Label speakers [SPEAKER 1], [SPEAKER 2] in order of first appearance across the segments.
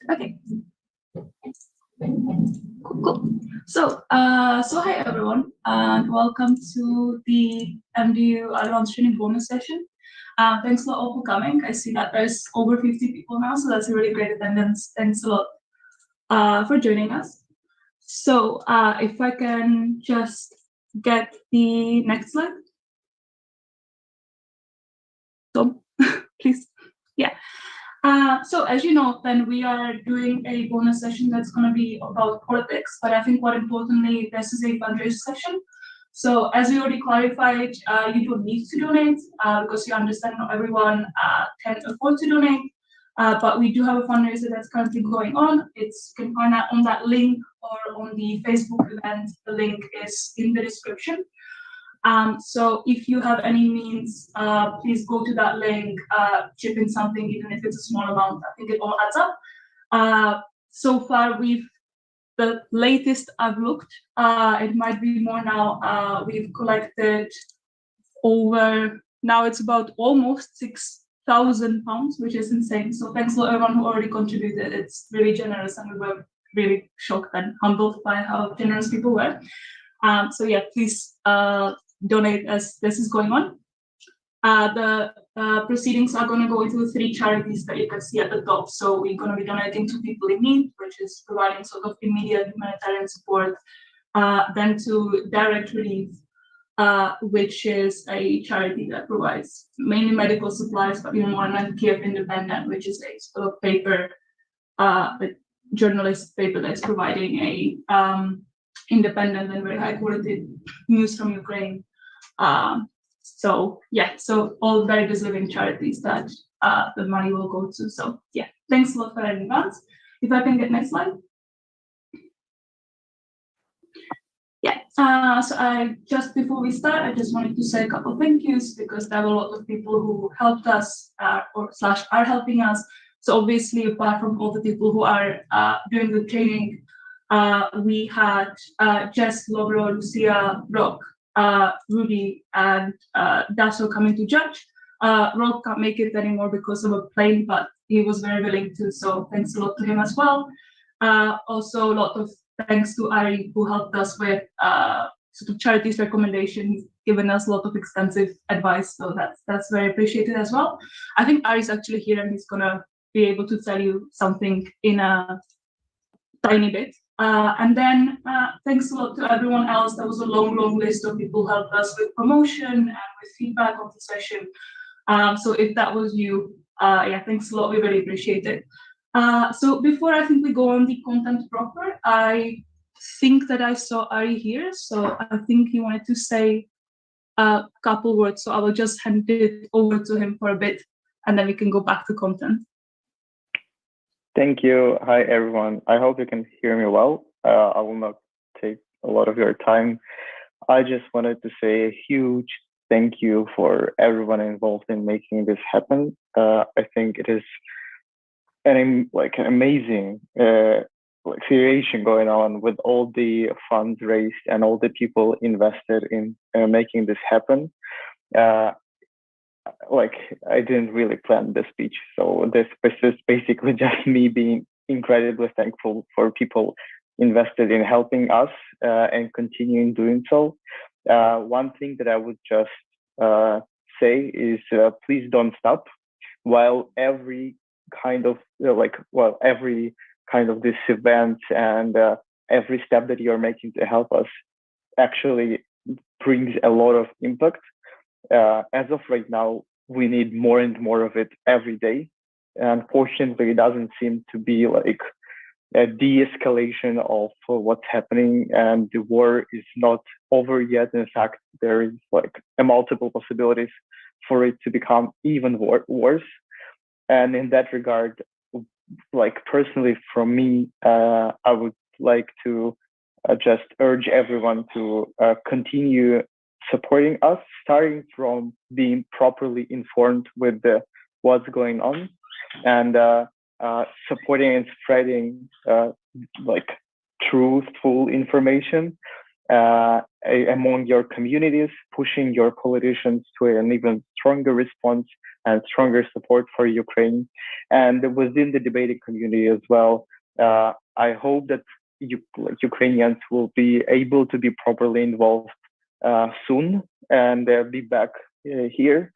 [SPEAKER 1] Okay. Cool. So, hi everyone, and welcome to the MDU Advanced Training bonus session. Thanks a lot all for coming. I see that there's over 50 people now, so that's a really great attendance. Thanks a lot for joining us. So, if I can just get the next slide. Tom, please. Yeah. So as you know, then we are doing a bonus session that's going to be about politics, but I think more importantly, this is a fundraiser session. So as we already clarified, you don't need to donate because you understand not everyone can afford to donate, but we do have a fundraiser that's currently going on. You can find that on that link or on the Facebook event. The link is in the description. So if you have any means, please go to that link, chip in something, even if it's a small amount. I think it all adds up. So far, the latest I've looked, it might be more now, we've collected over, now it's about almost £6,000, which is insane. So thanks to everyone who already contributed. It's really generous, and we were really shocked and humbled by how generous people were. So yeah, please donate as this is going on. The proceedings are going to go into 3 charities that you can see at the top. So we're going to be donating to People in Need, which is providing sort of immediate humanitarian support, then to Direct Relief, which is a charity that provides mainly medical supplies, but even more, and Kiev Independent, which is a sort of paper, journalist paper that's providing a independent and very high quality news from Ukraine. So yeah, so all very deserving charities that the money will go to. So yeah, thanks a lot for that in advance. If I can get next slide. Yeah, so just before we start, I just wanted to say a couple of thank yous because there are a lot of people who helped us or / are helping us. So obviously, apart from all the people who are doing the training, we had Jess, Lovro, Lucia, Rock, Rudy, and Dasso coming to judge. Rock can't make it anymore because of a plane, but he was very willing to, so thanks a lot to him as well. Also, a lot of thanks to Ari, who helped us with sort of charities recommendation. He's given us a lot of extensive advice, so that's very appreciated as well. I think Ari's actually here and he's gonna be able to tell you something in a tiny bit. And then thanks a lot to everyone else. There was a long list of people who helped us with promotion and with feedback of the session. So if that was you, yeah, thanks a lot. We really appreciate it. So before I think we go on the content proper, I think that I saw Ari here. So I think he wanted to say a couple words. So I will just hand it over to him for a bit, and then we can go back to content.
[SPEAKER 2] Thank you. Hi, everyone. I hope you can hear me well. I will not take a lot of your time. I just wanted to say a huge thank you for everyone involved in making this happen. I think it is an amazing situation going on with all the funds raised and all the people invested in making this happen. I didn't really plan this speech, so this is basically just me being incredibly thankful for people invested in helping us and continuing doing so. One thing that I would just say is please don't stop. While every kind of this event and every step that you're making to help us actually brings a lot of impact. As of right now, we need more and more of it every day. Unfortunately, it doesn't seem to be like a de-escalation of what's happening, and the war is not over yet. In fact, there is multiple possibilities for it to become even worse. And in that regard, personally from me, I would like to just urge everyone to continue supporting us, starting from being properly informed with what's going on, and supporting and spreading truthful information among your communities, pushing your politicians to an even stronger response and stronger support for Ukraine. And within the debating community as well, I hope that Ukrainians will be able to be properly involved soon and be back here.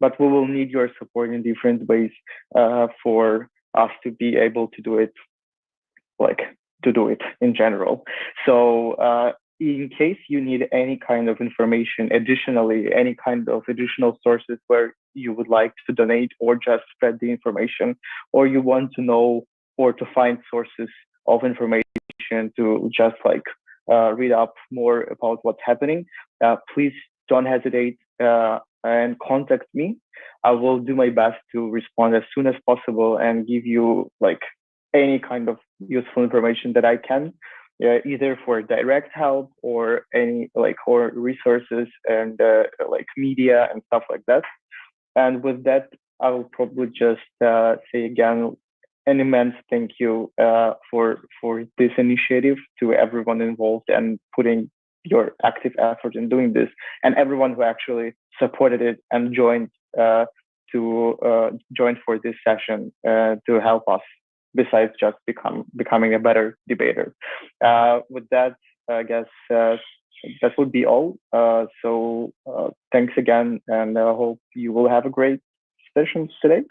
[SPEAKER 2] But we will need your support in different ways for us to be able to do it, in general. So in case you need any kind of information, additionally, any kind of additional sources where you would like to donate or just spread the information, or you want to know or to find sources of information to just read up more about what's happening, please don't hesitate and contact me. I will do my best to respond as soon as possible and give you any kind of useful information that I can, either for direct help or any or resources and media and stuff like that. And with that, I will probably just say again an immense thank you for this initiative to everyone involved and putting your active effort in doing this, and everyone who actually supported it and joined for this session to help us, besides just becoming a better debater. With that, I guess that would be all. So thanks again, and I hope you will have a great session today.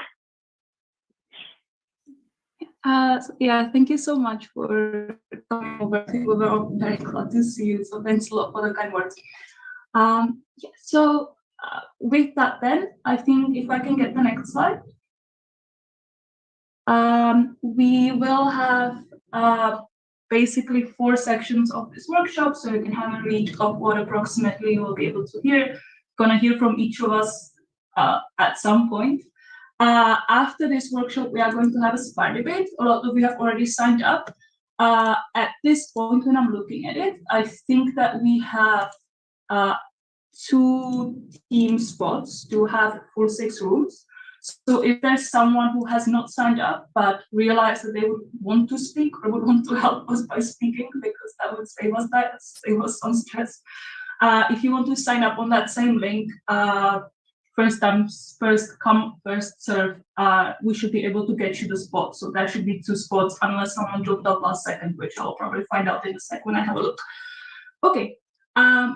[SPEAKER 1] Yeah, thank you so much for coming over. We were all very glad to see you, so thanks a lot for the kind words. So with that then, I think if I can get the next slide. We will have basically 4 sections of this workshop, so you can have a read of what approximately you will be able to hear. Gonna hear from each of us at some point. After this workshop, we are going to have a SPAR debate. A lot of you have already signed up. At this point, when I'm looking at it, I think that we have 2 team spots to have full 6 rooms. So if there's someone who has not signed up but realized that they would want to speak or would want to help us by speaking, because that would save us some stress. If you want to sign up on that same link, first come, first serve, we should be able to get you the spot. So there should be 2 spots unless someone dropped up last second, which I'll probably find out in a sec when I have a look. Okay,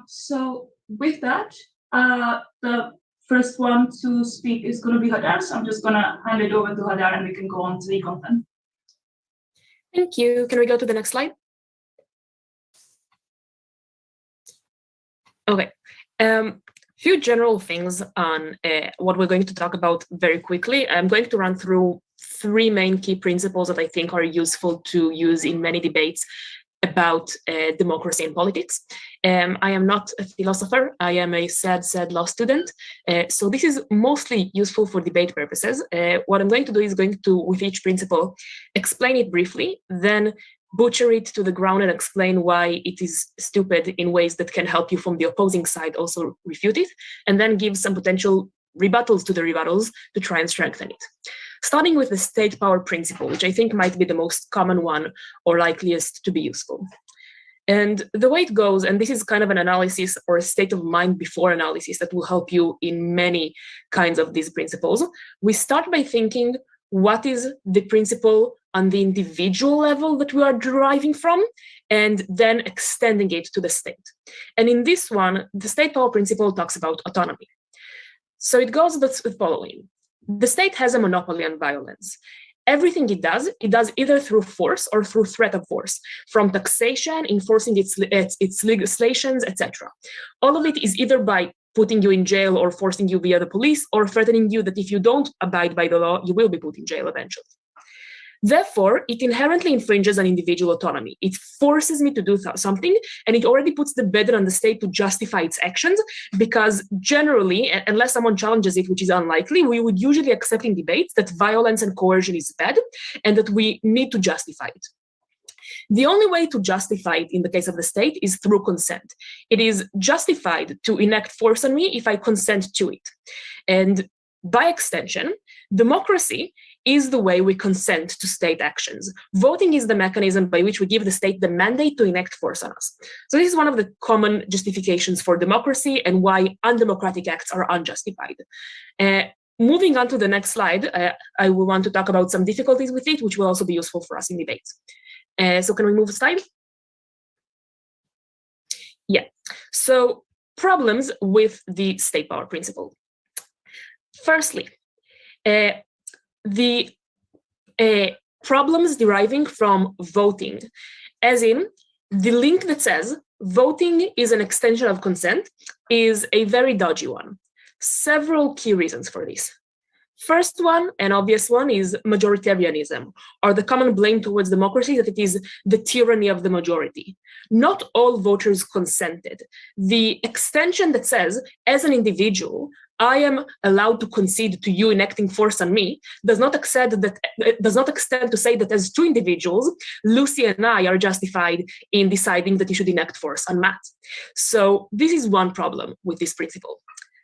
[SPEAKER 1] so with that, the first one to speak is going to be Hadar, so I'm just going to hand it over to Hadar and we can go on to the content.
[SPEAKER 3] Thank you. Can we go to the next slide? Okay. Few general things on what we're going to talk about very quickly. I'm going to run through 3 main key principles that I think are useful to use in many debates about democracy and politics. I am not a philosopher. I am a SAD law student. So this is mostly useful for debate purposes. What I'm going to do is with each principle, explain it briefly, then butcher it to the ground and explain why it is stupid in ways that can help you from the opposing side also refute it, and then give some potential rebuttals to the rebuttals to try and strengthen it. Starting with the state power principle, which I think might be the most common one or likeliest to be useful. And the way it goes, and this is kind of an analysis or a state of mind before analysis that will help you in many kinds of these principles. We start by thinking, what is the principle on the individual level that we are deriving from, and then extending it to the state. And in this one, the state power principle talks about autonomy. So it goes with the following. The state has a monopoly on violence. Everything it does either through force or through threat of force, from taxation, enforcing its legislations, etc. All of it is either by putting you in jail or forcing you via the police, or threatening you that if you don't abide by the law, you will be put in jail eventually. Therefore, it inherently infringes on individual autonomy. It forces me to do something, and it already puts the burden on the state to justify its actions, because generally, unless someone challenges it, which is unlikely, we would usually accept in debates that violence and coercion is bad, and that we need to justify it. The only way to justify it in the case of the state is through consent. It is justified to enact force on me if I consent to it. And by extension, democracy is the way we consent to state actions. Voting is the mechanism by which we give the state the mandate to enact force on us. So this is one of the common justifications for democracy and why undemocratic acts are unjustified. Moving on to the next slide, I will want to talk about some difficulties with it, which will also be useful for us in debates. So can we move the slide? Yeah, so problems with the state power principle. Firstly, the problems deriving from voting, as in the link that says voting is an extension of consent, is a very dodgy one. Several key reasons for this. First one, an obvious one, is majoritarianism, or the common blame towards democracy that it is the tyranny of the majority. Not all voters consented. The extension that says, as an individual, I am allowed to concede to you enacting force on me does not extend to say that as two individuals, Lucy and I are justified in deciding that you should enact force on Matt. So this is one problem with this principle.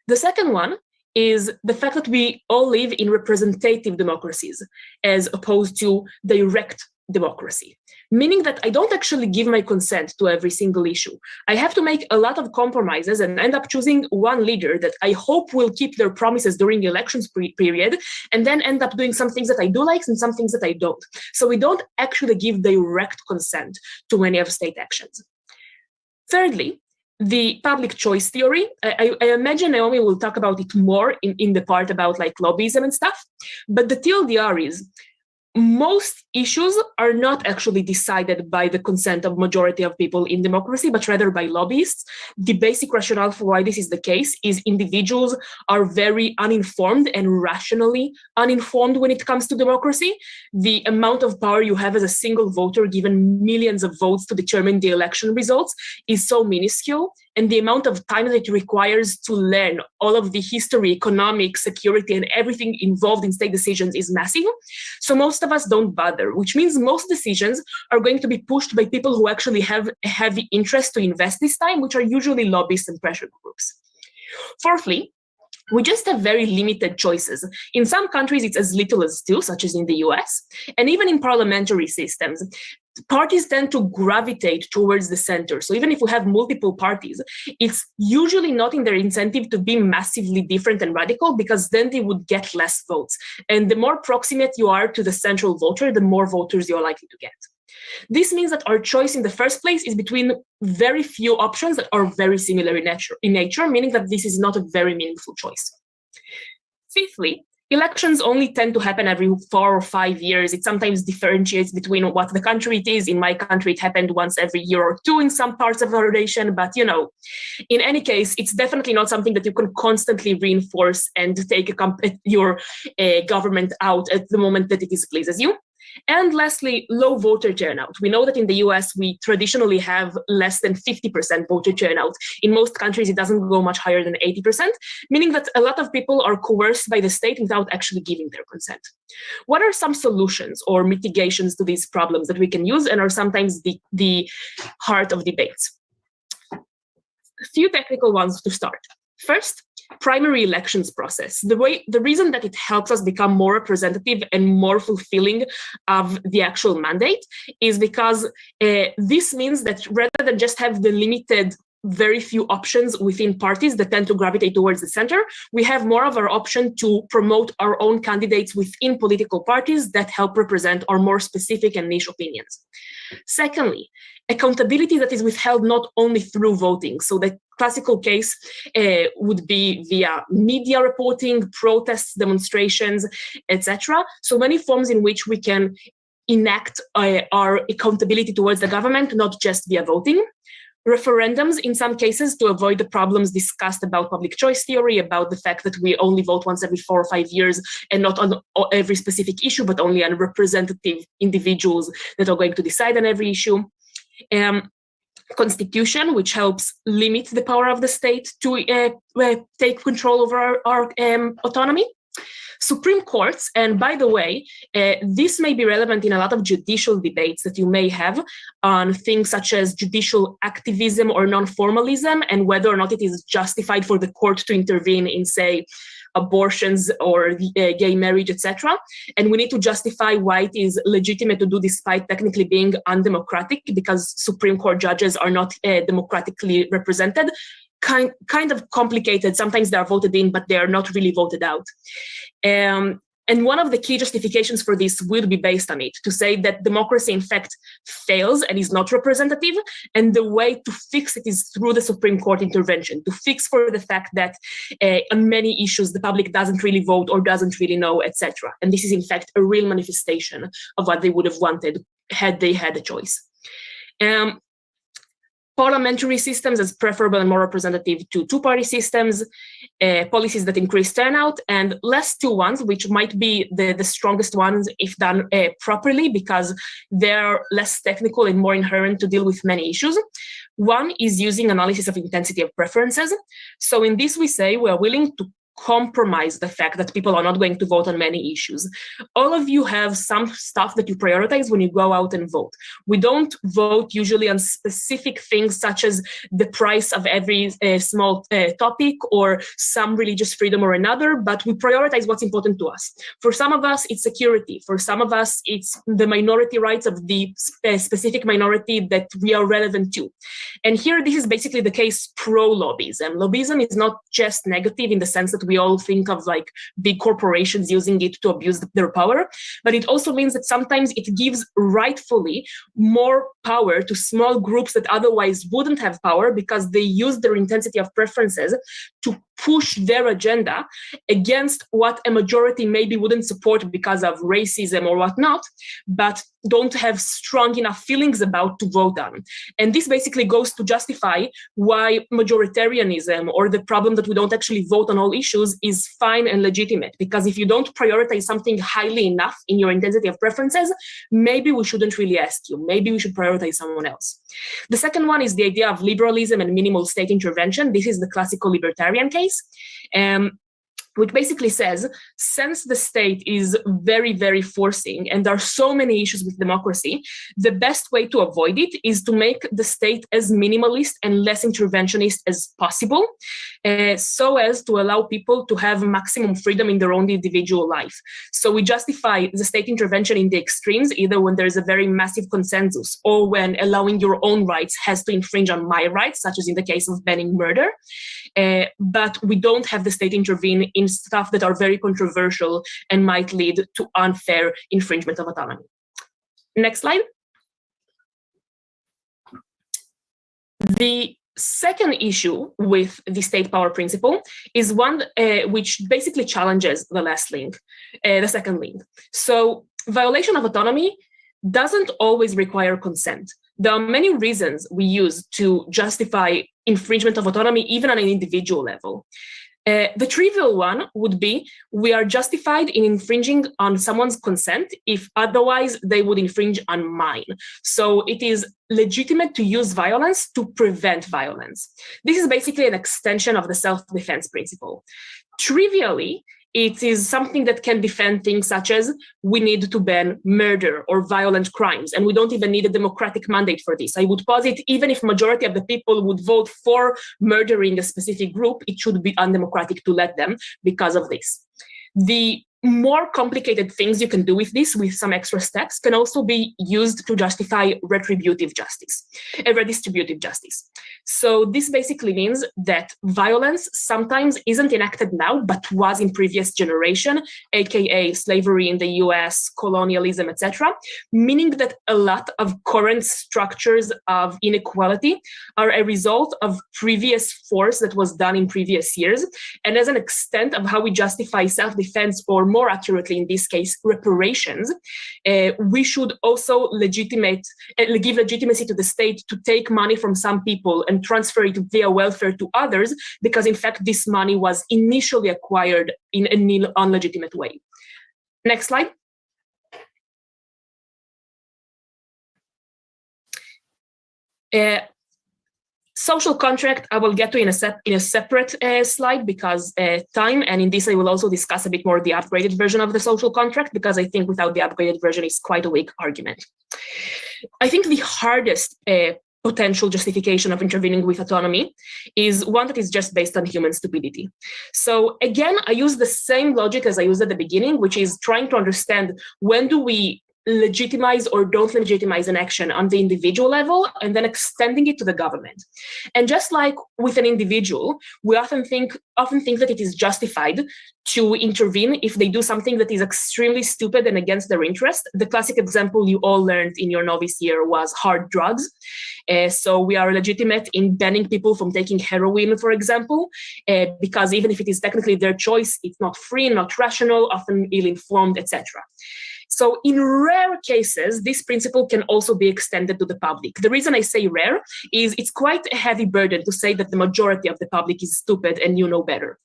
[SPEAKER 3] The second one is the fact that we all live in representative democracies as opposed to direct democracy, meaning that I don't actually give my consent to every single issue. I have to make a lot of compromises and end up choosing one leader that I hope will keep their promises during the elections period, and then end up doing some things that I do like and some things that I don't. So we don't actually give direct consent to many of state actions. Thirdly, the public choice theory. I imagine Naomi will talk about it more in the part about like lobbyism and stuff, but the TLDR is most issues are not actually decided by the consent of majority of people in democracy, but rather by lobbyists. The basic rationale for why this is the case is individuals are very uninformed and rationally uninformed when it comes to democracy. The amount of power you have as a single voter given millions of votes to determine the election results is so minuscule, and the amount of time that it requires to learn all of the history, economic, security, and everything involved in state decisions is massive. So most of us don't bother, which means most decisions are going to be pushed by people who actually have a heavy interest to invest this time, which are usually lobbyists and pressure groups. Fourthly, we just have very limited choices. In some countries, it's as little as two, such as in the US, and even in parliamentary systems, parties tend to gravitate towards the center. So even if we have multiple parties, it's usually not in their incentive to be massively different and radical, because then they would get less votes. And the more proximate you are to the central voter, the more voters you're likely to get. This means that our choice in the first place is between very few options that are very similar in nature, meaning that this is not a very meaningful choice. Fifthly, elections only tend to happen every 4 or 5 years. It sometimes differentiates between what the country it is. In my country, it happened once every year or two in some parts of our nation. But, you know, in any case, it's definitely not something that you can constantly reinforce and take your government out at the moment that it displeases you. And lastly, low voter turnout. We know that in the US, we traditionally have less than 50% voter turnout. In most countries, it doesn't go much higher than 80%, meaning that a lot of people are coerced by the state without actually giving their consent. What are some solutions or mitigations to these problems that we can use and are sometimes the heart of debates? A few technical ones to start. First, primary elections process. The reason that it helps us become more representative and more fulfilling of the actual mandate is because this means that rather than just have the limited very few options within parties that tend to gravitate towards the center, we have more of our option to promote our own candidates within political parties that help represent our more specific and niche opinions. Secondly, accountability that is withheld not only through voting. So the classical case would be via media reporting, protests, demonstrations, etc. So many forms in which we can enact our accountability towards the government, not just via voting. Referendums, in some cases, to avoid the problems discussed about public choice theory, about the fact that we only vote once every 4 or 5 years and not on every specific issue, but only on representative individuals that are going to decide on every issue. Constitution, which helps limit the power of the state to take control over our autonomy. Supreme Courts, and by the way, this may be relevant in a lot of judicial debates that you may have on things such as judicial activism or non-formalism, and whether or not it is justified for the court to intervene in, say, abortions or gay marriage, etc. And we need to justify why it is legitimate to do despite technically being undemocratic, because Supreme Court judges are not democratically represented. Kind of complicated. Sometimes they are voted in, but they are not really voted out. And one of the key justifications for this will be based on it, to say that democracy, in fact, fails and is not representative. And the way to fix it is through the Supreme Court intervention, to fix for the fact that on many issues, the public doesn't really vote or doesn't really know, etc. And this is, in fact, a real manifestation of what they would have wanted had they had a choice. Parliamentary systems as preferable and more representative to two-party systems, policies that increase turnout, and last two ones, which might be the strongest ones if done properly, because they're less technical and more inherent to deal with many issues. One is using analysis of intensity of preferences. So in this, we say we are willing to compromise the fact that people are not going to vote on many issues. All of you have some stuff that you prioritize when you go out and vote. We don't vote usually on specific things such as the price of every small topic or some religious freedom or another, but we prioritize what's important to us. For some of us, it's security. For some of us, it's the minority rights of the specific minority that we are relevant to. And here, this is basically the case pro-lobbyism. Lobbyism is not just negative in the sense that we all think of like big corporations using it to abuse their power, but it also means that sometimes it gives rightfully more power to small groups that otherwise wouldn't have power because they use their intensity of preferences to push their agenda against what a majority maybe wouldn't support because of racism or whatnot, but don't have strong enough feelings about to vote on. And this basically goes to justify why majoritarianism, or the problem that we don't actually vote on all issues, is fine and legitimate. Because if you don't prioritize something highly enough in your intensity of preferences, maybe we shouldn't really ask you. Maybe we should prioritize someone else. The second one is the idea of liberalism and minimal state intervention. This is the classical libertarian case. Which basically says, since the state is very, very forcing, and there are so many issues with democracy, the best way to avoid it is to make the state as minimalist and less interventionist as possible, so as to allow people to have maximum freedom in their own individual life. So we justify the state intervention in the extremes, either when there is a very massive consensus or when allowing your own rights has to infringe on my rights, such as in the case of banning murder. But we don't have the state intervene in stuff that are very controversial and might lead to unfair infringement of autonomy. Next slide. The second issue with the state power principle is one which basically challenges the last link, the second link. So violation of autonomy doesn't always require consent. There are many reasons we use to justify infringement of autonomy, even on an individual level. The trivial one would be we are justified in infringing on someone's consent if otherwise they would infringe on mine. So it is legitimate to use violence to prevent violence. This is basically an extension of the self-defense principle. Trivially, it is something that can defend things such as we need to ban murder or violent crimes, and we don't even need a democratic mandate for this. I would posit even if majority of the people would vote for murdering a specific group, it should be undemocratic to let them because of this. The more complicated things you can do with this, with some extra steps, can also be used to justify redistributive justice. So this basically means that violence sometimes isn't enacted now, but was in previous generation, aka slavery in the US, colonialism, etc., meaning that a lot of current structures of inequality are a result of previous force that was done in previous years. And as an extent of how we justify self-defense, or more accurately in this case, reparations, we should also give legitimacy to the state to take money from some people and transfer it via welfare to others, because in fact this money was initially acquired in a non-legitimate way. Next slide. Social contract, I will get to in a separate slide because time, and in this I will also discuss a bit more the upgraded version of the social contract, because I think without the upgraded version it's quite a weak argument. I think the hardest potential justification of intervening with autonomy is one that is just based on human stupidity. So again, I use the same logic as I used at the beginning, which is trying to understand when do we legitimize or don't legitimize an action on the individual level and then extending it to the government. And just like with an individual, we often think that it is justified to intervene if they do something that is extremely stupid and against their interest. The classic example you all learned in your novice year was hard drugs. So we are legitimate in banning people from taking heroin, for example, because even if it is technically their choice, it's not free, not rational, often ill-informed, etc. So in rare cases, this principle can also be extended to the public. The reason I say rare is it's quite a heavy burden to say that the majority of the public is stupid and you know better.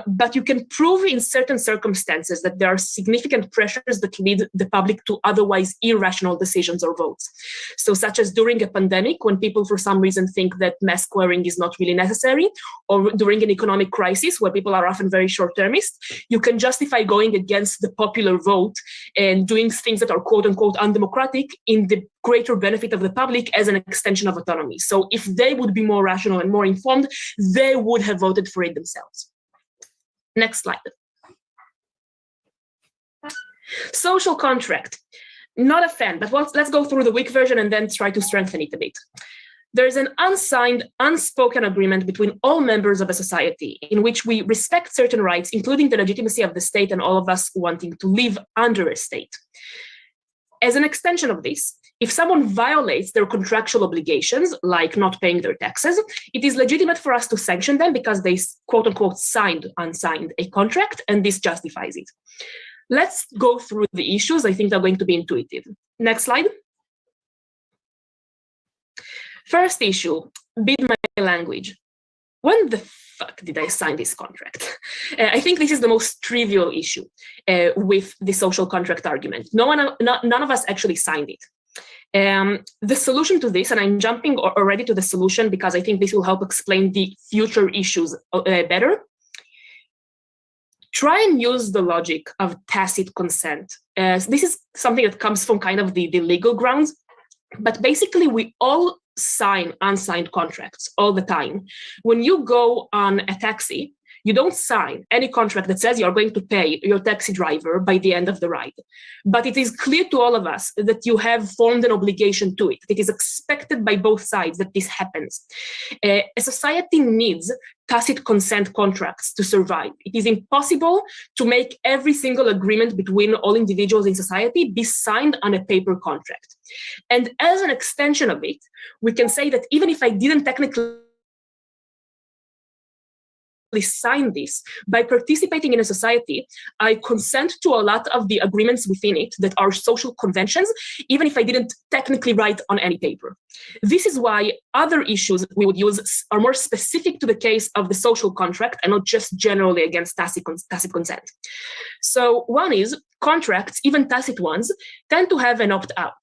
[SPEAKER 3] But you can prove in certain circumstances that there are significant pressures that lead the public to otherwise irrational decisions or votes. So such as during a pandemic, when people for some reason think that mask wearing is not really necessary, or during an economic crisis where people are often very short-termist, you can justify going against the popular vote and doing things that are quote unquote undemocratic in the greater benefit of the public as an extension of autonomy. So if they would be more rational and more informed, they would have voted for it themselves. Next slide. Social contract. Not a fan, but let's go through the weak version and then try to strengthen it a bit. There is an unsigned, unspoken agreement between all members of a society in which we respect certain rights, including the legitimacy of the state and all of us wanting to live under a state. As an extension of this, if someone violates their contractual obligations, like not paying their taxes, it is legitimate for us to sanction them because they quote unquote unsigned a contract, and this justifies it. Let's go through the issues. I think they're going to be intuitive. Next slide. First issue, bid my language. When the fuck did I sign this contract? I think this is the most trivial issue with the social contract argument. None of us actually signed it. The solution to this, and I'm jumping already to the solution because I think this will help explain the future issues better. Try and use the logic of tacit consent. This is something that comes from kind of the legal grounds, but basically we all sign unsigned contracts all the time. When you go on a taxi, you don't sign any contract that says you're going to pay your taxi driver by the end of the ride. But it is clear to all of us that you have formed an obligation to it. It is expected by both sides that this happens. A society needs tacit consent contracts to survive. It is impossible to make every single agreement between all individuals in society be signed on a paper contract. And as an extension of it, we can say that even if I didn't technically sign this, by participating in a society, I consent to a lot of the agreements within it that are social conventions, even if I didn't technically write on any paper. This is why other issues we would use are more specific to the case of the social contract and not just generally against tacit consent. So one is contracts, even tacit ones, tend to have an opt-out.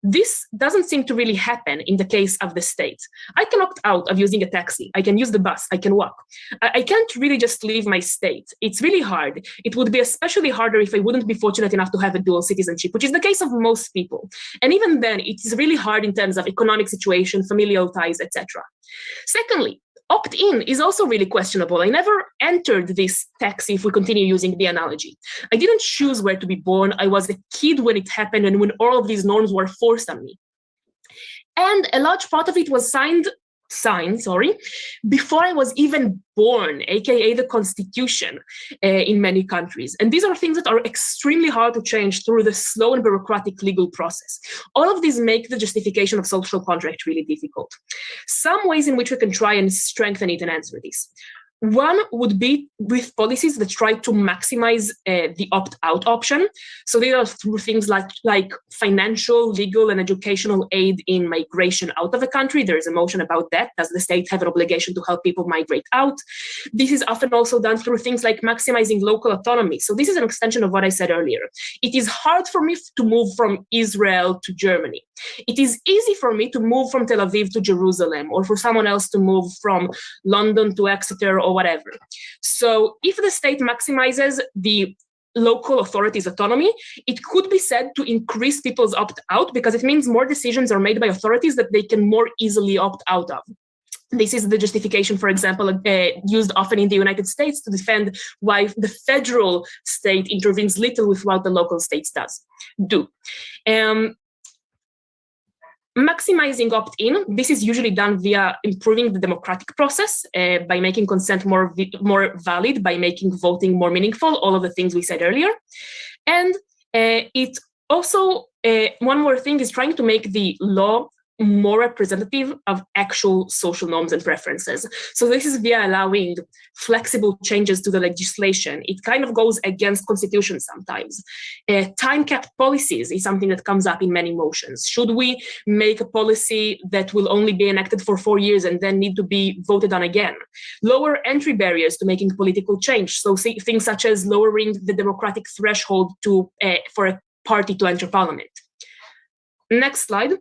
[SPEAKER 3] This doesn't seem to really happen in the case of the state. I can opt out of using a taxi. I can use the bus. I can walk. I can't really just leave my state. It's really hard. It would be especially harder if I wouldn't be fortunate enough to have a dual citizenship, which is the case of most people. And even then, it is really hard in terms of economic situation, familial ties, etc. Secondly, opt-in is also really questionable. I never entered this taxi, if we continue using the analogy. I didn't choose where to be born. I was a kid when it happened and when all of these norms were forced on me. And a large part of it was signed before I was even born, aka the Constitution in many countries. And these are things that are extremely hard to change through the slow and bureaucratic legal process. All of these make the justification of social contract really difficult. Some ways in which we can try and strengthen it and answer this. One would be with policies that try to maximize the opt-out option. So these are through things like financial, legal, and educational aid in migration out of a country. There is a motion about that. Does the state have an obligation to help people migrate out? This is often also done through things like maximizing local autonomy. So this is an extension of what I said earlier. It is hard for me to move from Israel to Germany. It is easy for me to move from Tel Aviv to Jerusalem, or for someone else to move from London to Exeter or whatever. So if the state maximizes the local authorities' autonomy, it could be said to increase people's opt-out, because it means more decisions are made by authorities that they can more easily opt out of. This is the justification, for example, used often in the United States to defend why the federal state intervenes little with what the local states do. Maximizing opt-in, this is usually done via improving the democratic process, by making consent more valid, by making voting more meaningful, all of the things we said earlier. And it also, one more thing, is trying to make the law more representative of actual social norms and preferences. So this is via allowing flexible changes to the legislation. It kind of goes against constitution sometimes. Time-capped policies is something that comes up in many motions. Should we make a policy that will only be enacted for 4 years and then need to be voted on again? Lower entry barriers to making political change. So things such as lowering the democratic threshold for a party to enter parliament. Next slide.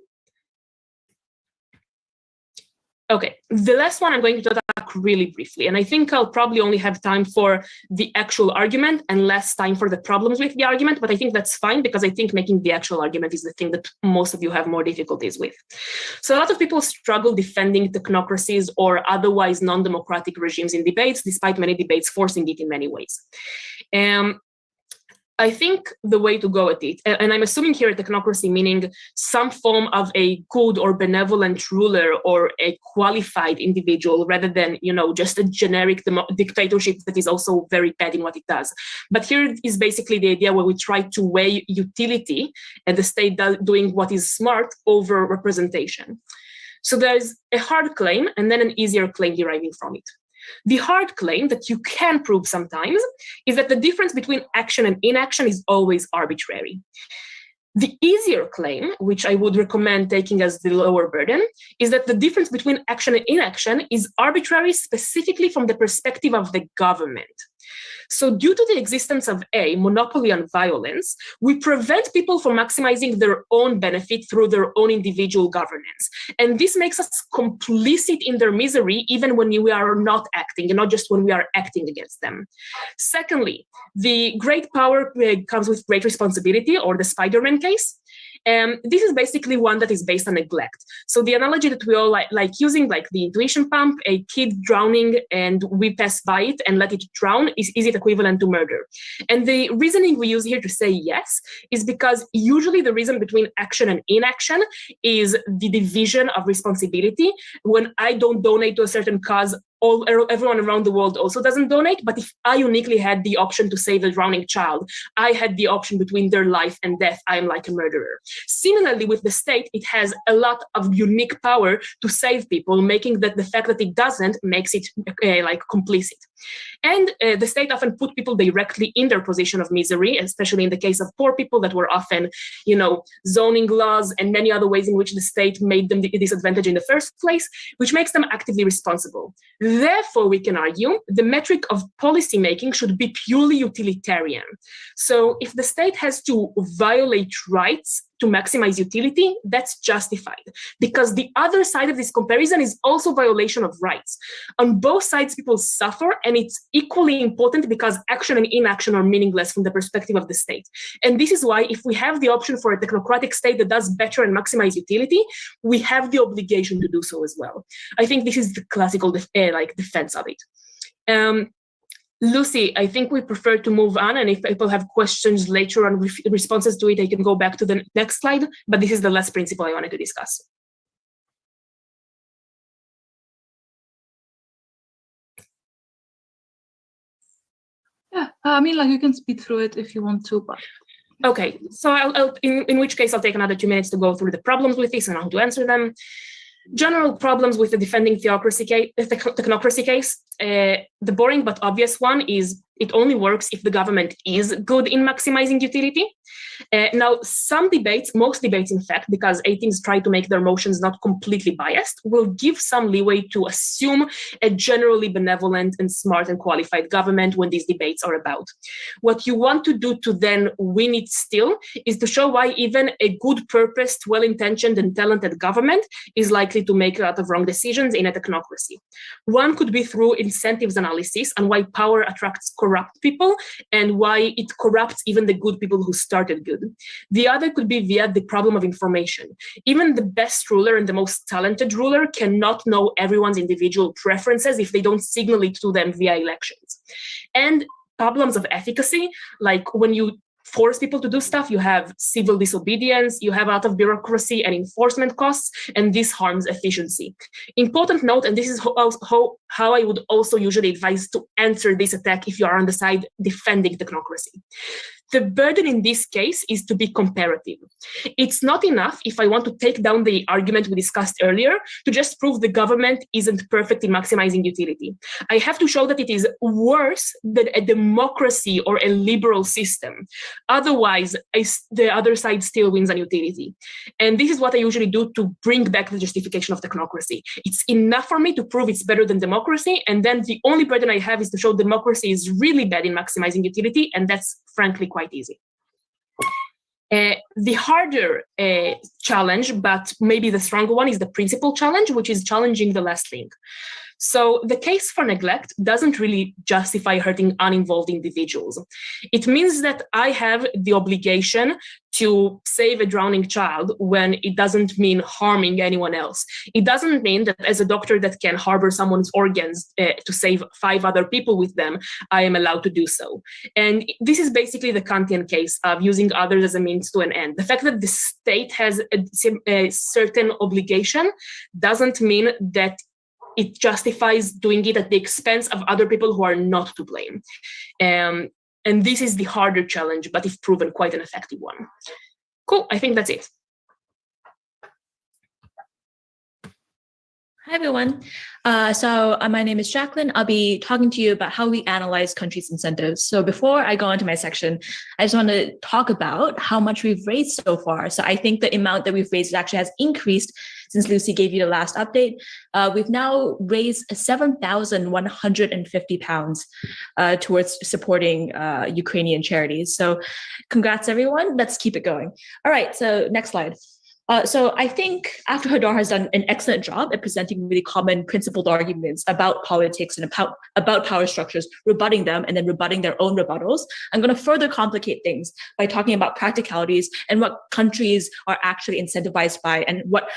[SPEAKER 3] Okay, the last one I'm going to talk really briefly, and I think I'll probably only have time for the actual argument and less time for the problems with the argument, but I think that's fine, because I think making the actual argument is the thing that most of you have more difficulties with. So a lot of people struggle defending technocracies or otherwise non-democratic regimes in debates, despite many debates forcing it in many ways. I think the way to go at it, and I'm assuming here technocracy meaning some form of a good or benevolent ruler or a qualified individual, rather than, just a generic dictatorship that is also very bad in what it does. But here is basically the idea where we try to weigh utility and the state doing what is smart over representation. So there's a hard claim and then an easier claim deriving from it. The hard claim that you can prove sometimes is that the difference between action and inaction is always arbitrary. The easier claim, which I would recommend taking as the lower burden, is that the difference between action and inaction is arbitrary specifically from the perspective of the government. So due to the existence of a monopoly on violence, we prevent people from maximizing their own benefit through their own individual governance. And this makes us complicit in their misery, even when we are not acting, and not just when we are acting against them. Secondly, the great power comes with great responsibility, or the Spider-Man case. This is basically one that is based on neglect. So the analogy that we all like using, like the intuition pump, a kid drowning and we pass by it and let it drown, is it equivalent to murder? And the reasoning we use here to say yes is because usually the reason between action and inaction is the division of responsibility. When I don't donate to a certain cause, everyone around the world also doesn't donate. But if I uniquely had the option to save a drowning child, I had the option between their life and death, I am like a murderer. Similarly, with the state, it has a lot of unique power to save people, making that the fact that it doesn't makes it like complicit. And the state often put people directly in their position of misery, especially in the case of poor people that were often, zoning laws and many other ways in which the state made them disadvantaged in the first place, which makes them actively responsible. Therefore, we can argue the metric of policy making should be purely utilitarian. So if the state has to violate rights to maximize utility, that's justified, because the other side of this comparison is also violation of rights. On both sides, people suffer, and it's equally important because action and inaction are meaningless from the perspective of the state. And this is why, if we have the option for a technocratic state that does better and maximize utility, we have the obligation to do so as well. I think this is the classical defense of it. Lucy, I think we prefer to move on, and if people have questions later on responses to it, I can go back to the next slide, but this is the last principle I wanted to discuss.
[SPEAKER 1] Yeah, I mean, you can speed through it if you want to, but.
[SPEAKER 3] Okay, so in which case I'll take another 2 minutes to go through the problems with this and how to answer them. General problems with the defending technocracy case. The boring but obvious one is it only works if the government is good in maximizing utility. Now, some debates, most debates, in fact, because A-Teams try to make their motions not completely biased, will give some leeway to assume a generally benevolent and smart and qualified government when these debates are about. What you want to do to then win it still is to show why even a good-purposed, well-intentioned and talented government is likely to make a lot of wrong decisions in a technocracy. One could be through incentives analysis on why power attracts corrupt people and why it corrupts even the good people who started good. The other could be via the problem of information. Even the best ruler and the most talented ruler cannot know everyone's individual preferences if they don't signal it to them via elections. And problems of efficacy, like when you force people to do stuff, you have civil disobedience, you have a lot of bureaucracy and enforcement costs, and this harms efficiency. Important note, and this is how I would also usually advise to answer this attack if you are on the side defending technocracy. The burden in this case is to be comparative. It's not enough, if I want to take down the argument we discussed earlier, to just prove the government isn't perfect in maximizing utility. I have to show that it is worse than a democracy or a liberal system. Otherwise, the other side still wins on utility. And this is what I usually do to bring back the justification of technocracy. It's enough for me to prove it's better than democracy, and then the only burden I have is to show democracy is really bad in maximizing utility, and that's frankly quite easy. The harder challenge, but maybe the stronger one, is the principal challenge, which is challenging the last link. So the case for neglect doesn't really justify hurting uninvolved individuals. It means that I have the obligation to save a drowning child when it doesn't mean harming anyone else. It doesn't mean that as a doctor that can harbor someone's organs to save 5 other people with them, I am allowed to do so. And this is basically the Kantian case of using others as a means to an end. The fact that the state has a certain obligation doesn't mean that it justifies doing it at the expense of other people who are not to blame. And this is the harder challenge, but if proven, quite an effective one. Cool, I think that's it.
[SPEAKER 4] Hi, everyone. My name is Jacqueline. I'll be talking to you about how we analyze countries' incentives. So before I go into my section, I just want to talk about how much we've raised so far. So I think the amount that we've raised actually has increased since Lucy gave you the last update. We've now raised £7,150 towards supporting Ukrainian charities. So congrats, everyone. Let's keep it going. All right, so next slide. So I think after Hadar has done an excellent job at presenting really common principled arguments about politics and about power structures, rebutting them and then rebutting their own rebuttals, I'm going to further complicate things by talking about practicalities and what countries are actually incentivized by and what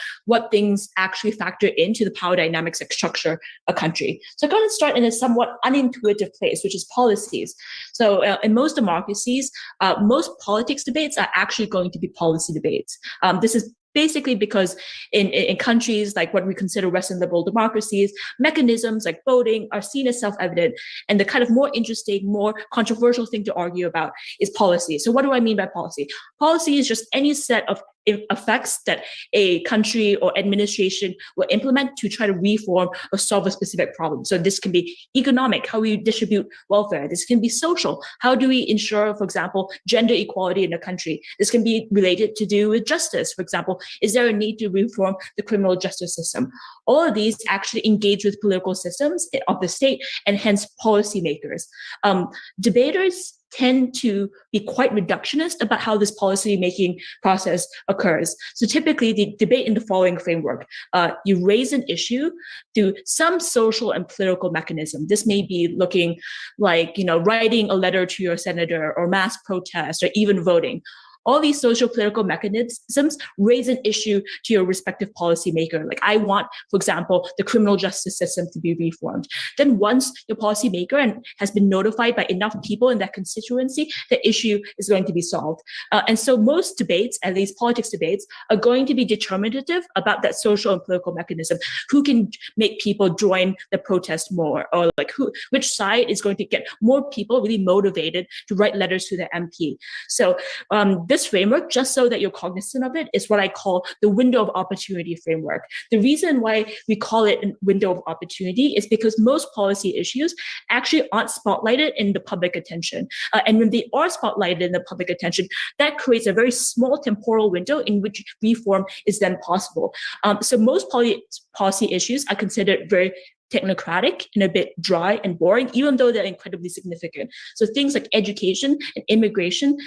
[SPEAKER 4] things actually factor into the power dynamics that structure a country. So I'm going to start in a somewhat unintuitive place, which is policies. So in most democracies, most politics debates are actually going to be policy debates. This is basically because in countries like what we consider Western liberal democracies, mechanisms like voting are seen as self-evident, and the kind of more interesting, more controversial thing to argue about is policy. So what do I mean by policy? Policy is just any set of effects that a country or administration will implement to try to reform or solve a specific problem. So this can be economic, how we distribute welfare. This can be social. How do we ensure, for example, gender equality in a country? This can be related to do with justice. For example, is there a need to reform the criminal justice system? All of these actually engage with political systems of the state and hence policymakers. Debaters tend to be quite reductionist about how this policy-making process occurs. So typically, they debate in the following framework. You raise an issue through some social and political mechanism. This may be looking like, writing a letter to your senator or mass protest or even voting. All these social political mechanisms raise an issue to your respective policymaker. Like I want, for example, the criminal justice system to be reformed. Then once your policymaker has been notified by enough people in that constituency, the issue is going to be solved. And so most debates, at least politics debates, are going to be determinative about that social and political mechanism. Who can make people join the protest more, or which side is going to get more people really motivated to write letters to their MP. So this framework, just so that you're cognizant of it, is what I call the window of opportunity framework. The reason why we call it a window of opportunity is because most policy issues actually aren't spotlighted in the public attention. And when they are spotlighted in the public attention, that creates a very small temporal window in which reform is then possible. So most policy issues are considered very technocratic and a bit dry and boring, even though they're incredibly significant. So things like education and immigration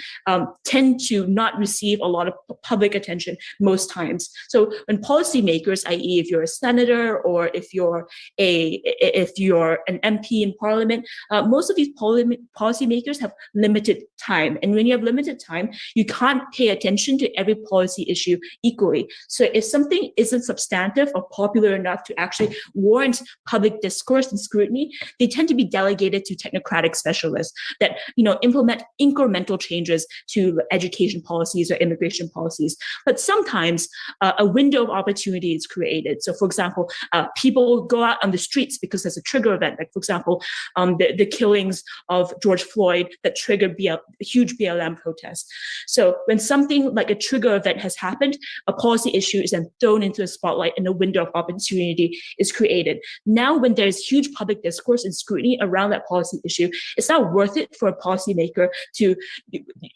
[SPEAKER 4] tend to not receive a lot of public attention most times. So when policymakers, i.e. if you're a senator or if you're an MP in parliament, most of these policymakers have limited time. And when you have limited time, you can't pay attention to every policy issue equally. So if something isn't substantive or popular enough to actually warrant public discourse and scrutiny, they tend to be delegated to technocratic specialists that implement incremental changes to education policies or immigration policies. But sometimes a window of opportunity is created. So, for example, people go out on the streets because there's a trigger event. Like, for example, the killings of George Floyd that triggered huge BLM protests. So, when something like a trigger event has happened, a policy issue is then thrown into a spotlight, and a window of opportunity is created. Now, when there's huge public discourse and scrutiny around that policy issue, it's not worth it for a policymaker to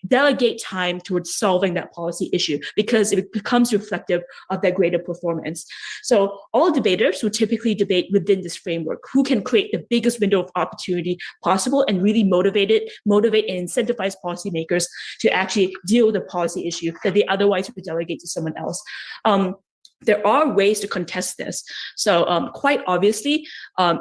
[SPEAKER 4] delegate time towards solving that policy issue because it becomes reflective of their greater performance. So all debaters will typically debate within this framework, who can create the biggest window of opportunity possible and really motivate and incentivize policymakers to actually deal with a policy issue that they otherwise would delegate to someone else. There are ways to contest this. So quite obviously,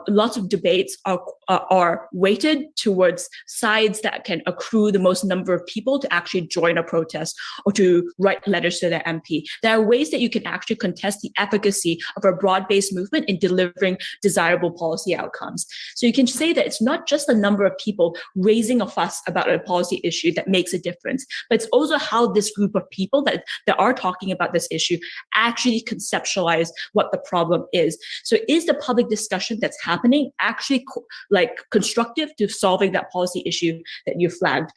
[SPEAKER 4] lots of debates are weighted towards sides that can accrue the most number of people to actually join a protest or to write letters to their MP. There are ways that you can actually contest the efficacy of a broad-based movement in delivering desirable policy outcomes. So you can say that it's not just the number of people raising a fuss about a policy issue that makes a difference, but it's also how this group of people that are talking about this issue actually conceptualize what the problem is. So is the public discussion that's happening actually constructive to solving that policy issue that you flagged?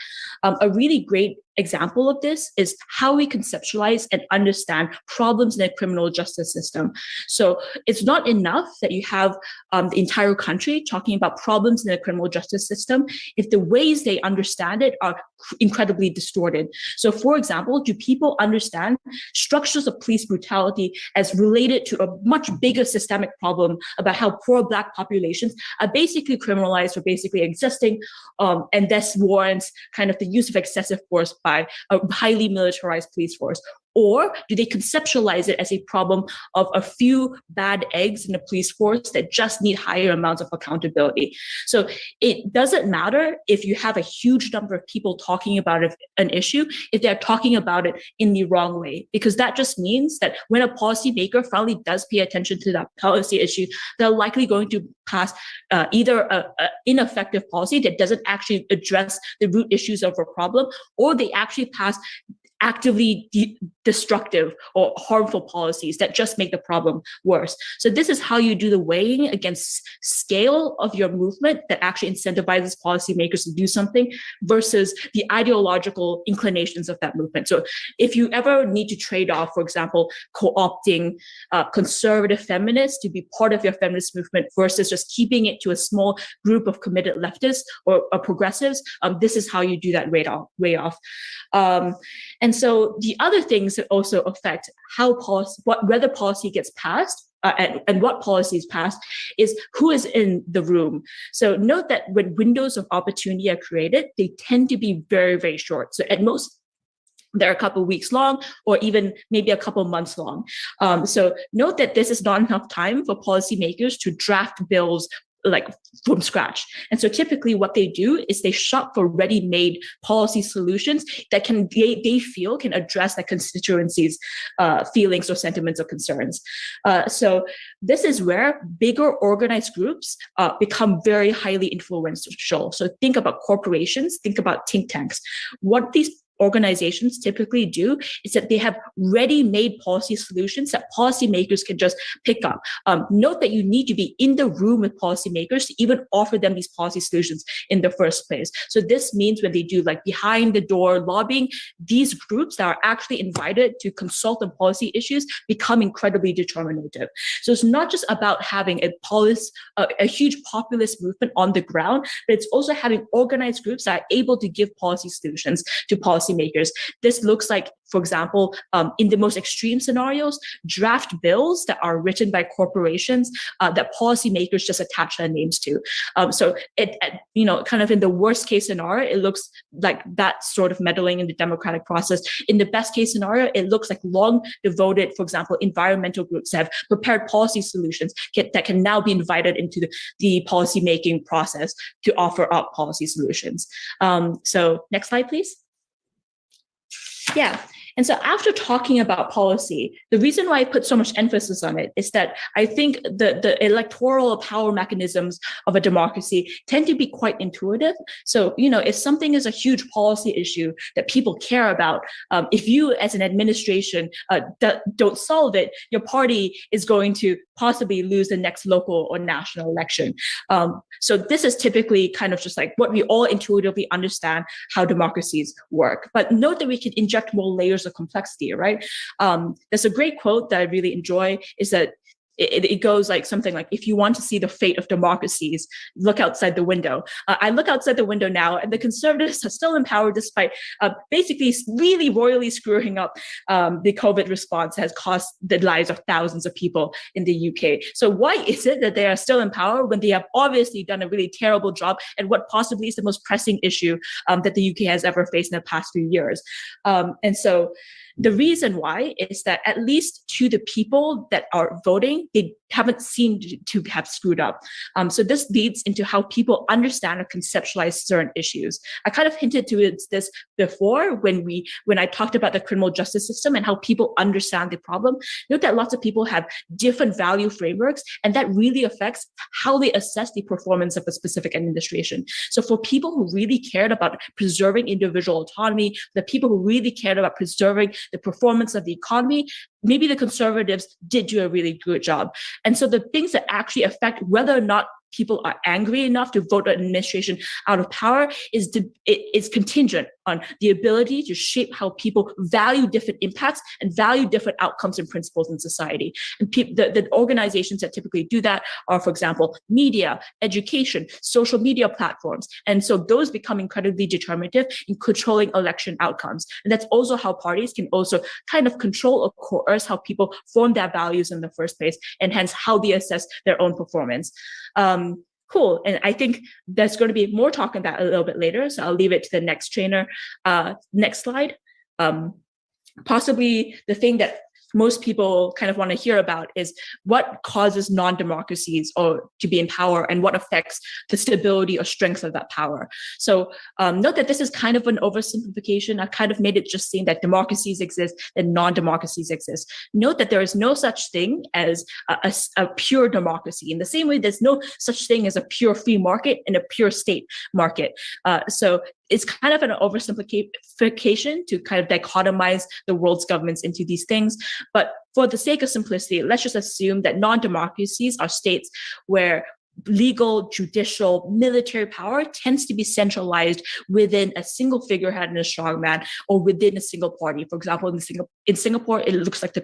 [SPEAKER 4] A really great example of this is how we conceptualize and understand problems in the criminal justice system. So it's not enough that you have the entire country talking about problems in the criminal justice system if the ways they understand it are incredibly distorted. So for example, do people understand structures of police brutality as related to a much bigger systemic problem about how poor Black populations are basically criminalized for basically existing, and this warrants kind of the use of excessive force by a highly militarized police force? Or do they conceptualize it as a problem of a few bad eggs in the police force that just need higher amounts of accountability? So it doesn't matter if you have a huge number of people talking about an issue, if they're talking about it in the wrong way, because that just means that when a policymaker finally does pay attention to that policy issue, they're likely going to pass either an ineffective policy that doesn't actually address the root issues of a problem, or they actually pass actively destructive or harmful policies that just make the problem worse. So this is how you do the weighing against scale of your movement that actually incentivizes policymakers to do something versus the ideological inclinations of that movement. So if you ever need to trade off, for example, co-opting conservative feminists to be part of your feminist movement versus just keeping it to a small group of committed leftists or progressives, this is how you do that way off. And so the other things that also affect how whether policy gets passed and what policy is passed is who is in the room. So note that when windows of opportunity are created, they tend to be very, very short. So at most, they're a couple of weeks long, or even maybe a couple of months long. So note that this is not enough time for policymakers to draft bills from scratch. And so typically what they do is they shop for ready-made policy solutions that they feel can address their constituencies' feelings or sentiments or concerns. So this is where bigger organized groups become very highly influential. So think about corporations, think about think tanks. What these organizations typically do is that they have ready-made policy solutions that policymakers can just pick up. Note that you need to be in the room with policymakers to even offer them these policy solutions in the first place. So this means when they do like behind the door lobbying, these groups that are actually invited to consult on policy issues become incredibly determinative. So it's not just about having a huge populist movement on the ground, but it's also having organized groups that are able to give policy solutions to policymakers. This looks like, for example, in the most extreme scenarios, draft bills that are written by corporations that policymakers just attach their names to. So it, kind of in the worst case scenario, it looks like that sort of meddling in the democratic process. In the best case scenario, it looks like long devoted, for example, environmental groups that have prepared policy solutions that can now be invited into the policy making process to offer up policy solutions. So next slide, please. Yeah. And so after talking about policy, the reason why I put so much emphasis on it is that I think the electoral power mechanisms of a democracy tend to be quite intuitive. So, if something is a huge policy issue that people care about, if you as an administration don't solve it, your party is going to possibly lose the next local or national election. So this is typically kind of just like what we all intuitively understand how democracies work. But note that we can inject more layers of complexity, right? There's a great quote that I really enjoy is that it goes like something like, if you want to see the fate of democracies, look outside the window. I look outside the window now, and the conservatives are still in power despite basically really royally screwing up the COVID response that has cost the lives of thousands of people in the UK. So why is it that they are still in power when they have obviously done a really terrible job at what possibly is the most pressing issue that the UK has ever faced in the past few years? And so the reason why is that at least to the people that are voting, they haven't seemed to have screwed up. So this leads into how people understand or conceptualize certain issues. I kind of hinted to this before when I talked about the criminal justice system and how people understand the problem. Note that lots of people have different value frameworks, and that really affects how they assess the performance of a specific administration. So for people who really cared about preserving individual autonomy, the people who really cared about preserving the performance of the economy, maybe the conservatives did do a really good job. And so the things that actually affect whether or not people are angry enough to vote an administration out of power is contingent on the ability to shape how people value different impacts and value different outcomes and principles in society. And the organizations that typically do that are, for example, media, education, social media platforms. And so those become incredibly determinative in controlling election outcomes. And that's also how parties can also kind of control or coerce how people form their values in the first place, and hence how they assess their own performance. Cool. And I think there's going to be more talk on that a little bit later. So I'll leave it to the next trainer. Next slide. Possibly the thing that most people kind of want to hear about is what causes non-democracies or to be in power and what affects the stability or strength of that power. So note that this is kind of an oversimplification. I kind of made it just seem that democracies exist and non-democracies exist. Note that there is no such thing as a pure democracy. In the same way, there's no such thing as a pure free market and a pure state market. So it's kind of an oversimplification to kind of dichotomize the world's governments into these things. But for the sake of simplicity, let's just assume that non-democracies are states where legal, judicial, military power tends to be centralized within a single figurehead and a strongman, or within a single party. For example, in Singapore, it looks like the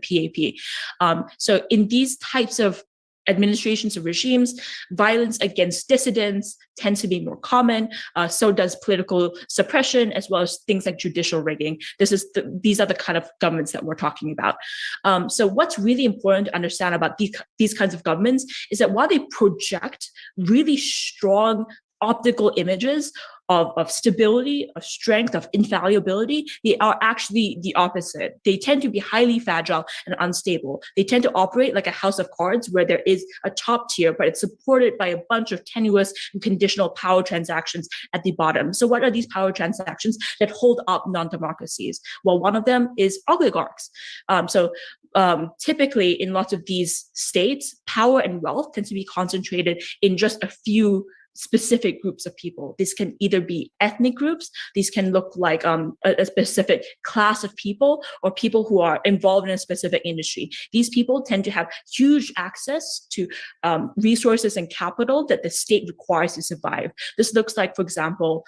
[SPEAKER 4] PAP. So in these types of administrations or regimes, violence against dissidents tends to be more common. So does political suppression, as well as things like judicial rigging. These are the kind of governments that we're talking about. So what's really important to understand about these kinds of governments is that while they project really strong optical images of stability, of strength, of infallibility, they are actually the opposite. They tend to be highly fragile and unstable. They tend to operate like a house of cards where there is a top tier, but it's supported by a bunch of tenuous and conditional power transactions at the bottom. So what are these power transactions that hold up non-democracies? Well, one of them is oligarchs. Typically in lots of these states, power and wealth tends to be concentrated in just a few specific groups of people. This can either be ethnic groups, these can look like a specific class of people, or people who are involved in a specific industry. These people tend to have huge access to resources and capital that the state requires to survive. This looks like, for example,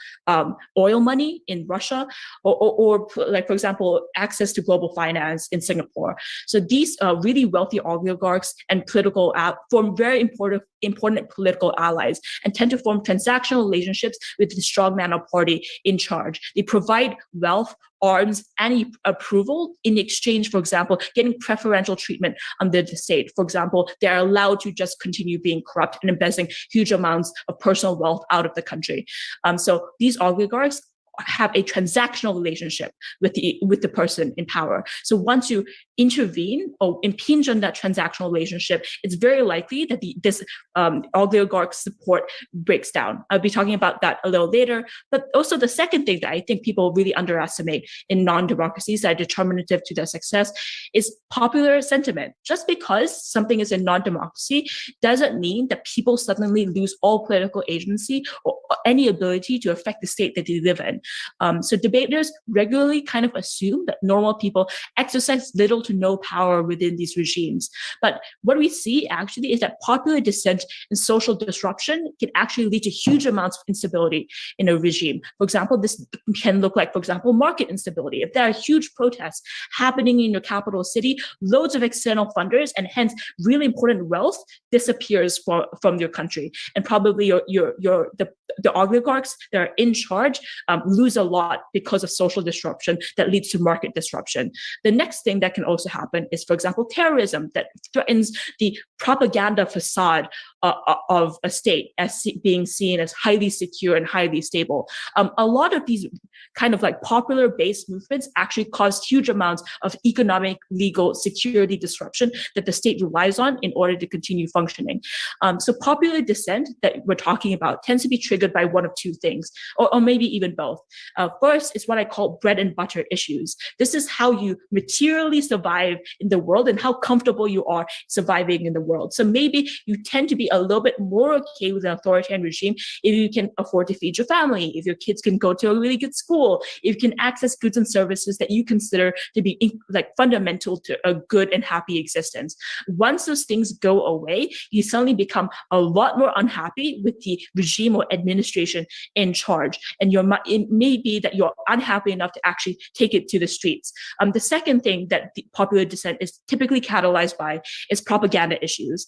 [SPEAKER 4] oil money in Russia, or like, for example, access to global finance in Singapore. So these really wealthy oligarchs and political form very important political allies, and tend to form transactional relationships with the strongman or party in charge. They provide wealth, arms, and approval in exchange, for example, getting preferential treatment under the state. For example, they are allowed to just continue being corrupt and embezzling huge amounts of personal wealth out of the country. So these oligarchs have a transactional relationship with the person in power. So once you intervene or impinge on that transactional relationship, it's very likely that this oligarch support breaks down. I'll be talking about that a little later. But also the second thing that I think people really underestimate in non-democracies that are determinative to their success is popular sentiment. Just because something is a non-democracy doesn't mean that people suddenly lose all political agency or any ability to affect the state that they live in. So debaters regularly kind of assume that normal people exercise little to no power within these regimes. But what we see actually is that popular dissent and social disruption can actually lead to huge amounts of instability in a regime. For example, this can look like, for example, market instability. If there are huge protests happening in your capital city, loads of external funders and hence really important wealth disappears from your country. And probably the oligarchs that are in charge lose a lot because of social disruption that leads to market disruption. The next thing that can also happen is, for example, terrorism that threatens the propaganda facade of a state as being seen as highly secure and highly stable. A lot of these kind of like popular based movements actually cause huge amounts of economic, legal, security disruption that the state relies on in order to continue functioning. So popular dissent that we're talking about tends to be triggered by one of two things, or maybe even both. First is what I call bread and butter issues. This is how you materially survive in the world and how comfortable you are surviving in the world. So maybe you tend to be a little bit more okay with an authoritarian regime if you can afford to feed your family, if your kids can go to a really good school, if you can access goods and services that you consider to be like fundamental to a good and happy existence. Once those things go away, you suddenly become a lot more unhappy with the regime or administration in charge. And it may be that you're unhappy enough to actually take it to the streets. The second thing that the popular dissent is typically catalyzed by is propaganda issues.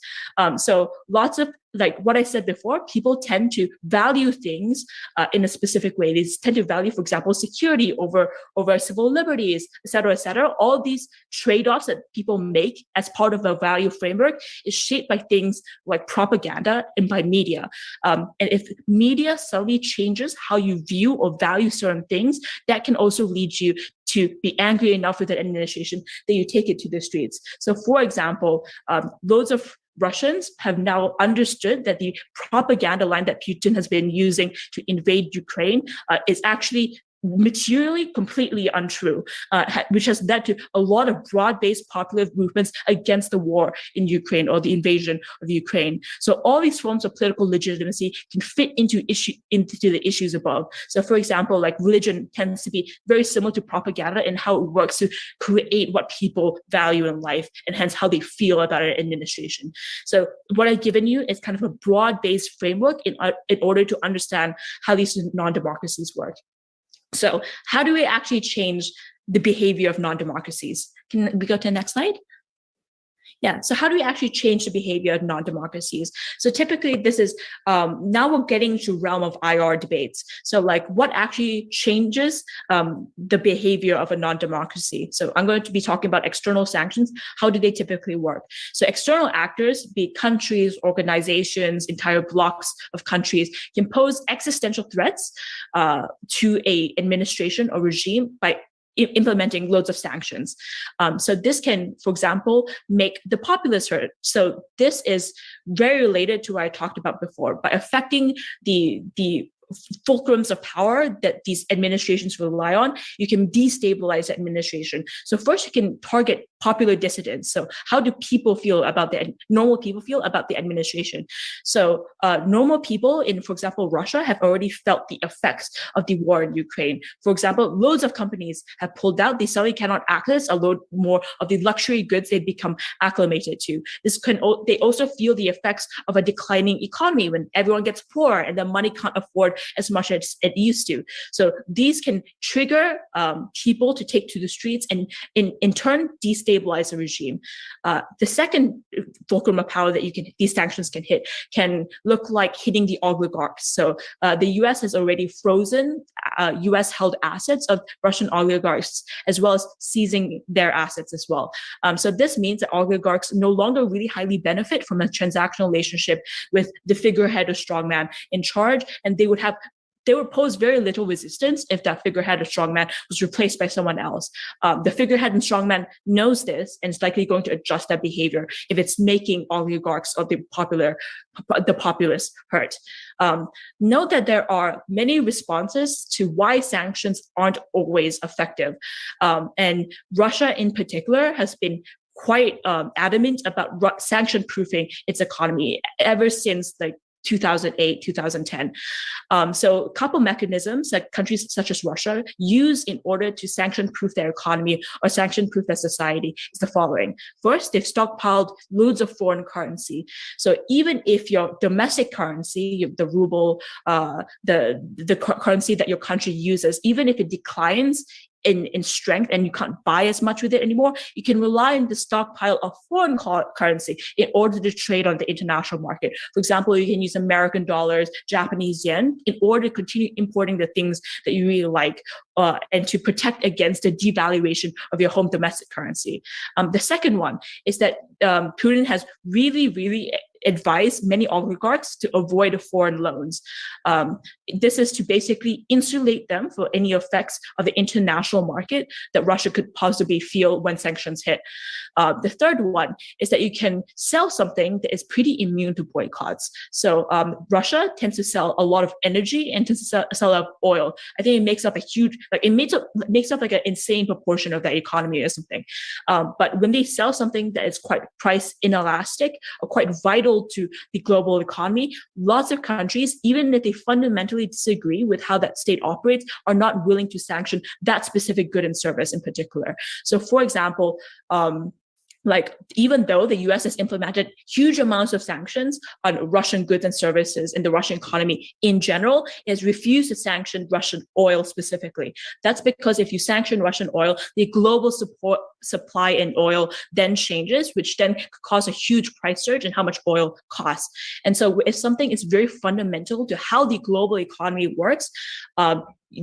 [SPEAKER 4] So lots of, like what I said before, people tend to value things in a specific way. They tend to value, for example, security over civil liberties, et cetera, all these trade-offs that people make as part of a value framework is shaped by things like propaganda and by media. And if media suddenly changes how you view or value certain things, that can also lead you to be angry enough with the administration that you take it to the streets. So for example, loads of Russians have now understood that the propaganda line that Putin has been using to invade Ukraine is actually materially completely untrue, which has led to a lot of broad-based popular movements against the war in Ukraine or the invasion of Ukraine. So all these forms of political legitimacy can fit into the issues above. So for example, like religion tends to be very similar to propaganda in how it works to create what people value in life and hence how they feel about an administration. So what I've given you is kind of a broad-based framework in order to understand how these non-democracies work. So how do we actually change the behavior of non-democracies? Can we go to the next slide? Yeah, so how do we actually change the behavior of non-democracies? So typically this is, now we're getting to realm of IR debates. So like what actually changes the behavior of a non-democracy? So I'm going to be talking about external sanctions. How do they typically work? So external actors, be it countries, organizations, entire blocks of countries, can pose existential threats to a administration or regime by implementing loads of sanctions. So this can, for example, make the populace hurt. So this is very related to what I talked about before. By affecting the fulcrums of power that these administrations rely on, you can destabilize the administration. So first, you can target popular dissidents. So how do people feel about normal people feel about the administration? So normal people in, for example, Russia have already felt the effects of the war in Ukraine. For example, loads of companies have pulled out. They suddenly cannot access a load more of the luxury goods they've become acclimated to. They also feel the effects of a declining economy when everyone gets poor and the money can't afford as much as it used to. So these can trigger people to take to the streets and in turn destabilize the regime. The second fulcrum of power that these sanctions can hit can look like hitting the oligarchs. So the US has already frozen US held assets of Russian oligarchs, as well as seizing their assets as well. So this means that oligarchs no longer really highly benefit from a transactional relationship with the figurehead or strongman in charge, and they would pose very little resistance if that figurehead or strongman was replaced by someone else. The figurehead and strongman knows this and is likely going to adjust that behavior if it's making oligarchs or the populace hurt. Note that there are many responses to why sanctions aren't always effective. And Russia in particular has been quite adamant about sanction-proofing its economy ever since 2008, 2010. So a couple mechanisms that countries such as Russia use in order to sanction-proof their economy or sanction-proof their society is the following. First, they've stockpiled loads of foreign currency. So even if your domestic currency, the ruble, the currency that your country uses, even if it declines in strength and you can't buy as much with it anymore, you can rely on the stockpile of foreign currency in order to trade on the international market. For example, you can use American dollars, Japanese yen in order to continue importing the things that you really like and to protect against the devaluation of your home domestic currency. The second one is that Putin has really advise many oligarchs to avoid foreign loans. This is to basically insulate them for any effects of the international market that Russia could possibly feel when sanctions hit. The third one is that you can sell something that is pretty immune to boycotts. So Russia tends to sell a lot of energy and to sell a lot of oil. I think it makes up like an insane proportion of the economy or something. But when they sell something that is quite price inelastic or quite vital to the global economy, lots of countries, even if they fundamentally disagree with how that state operates, are not willing to sanction that specific good and service in particular. So for example, even though the US has implemented huge amounts of sanctions on Russian goods and services in the Russian economy in general, it has refused to sanction Russian oil specifically. That's because if you sanction Russian oil, the global supply in oil then changes, which then could cause a huge price surge in how much oil costs. And so if something is very fundamental to how the global economy works,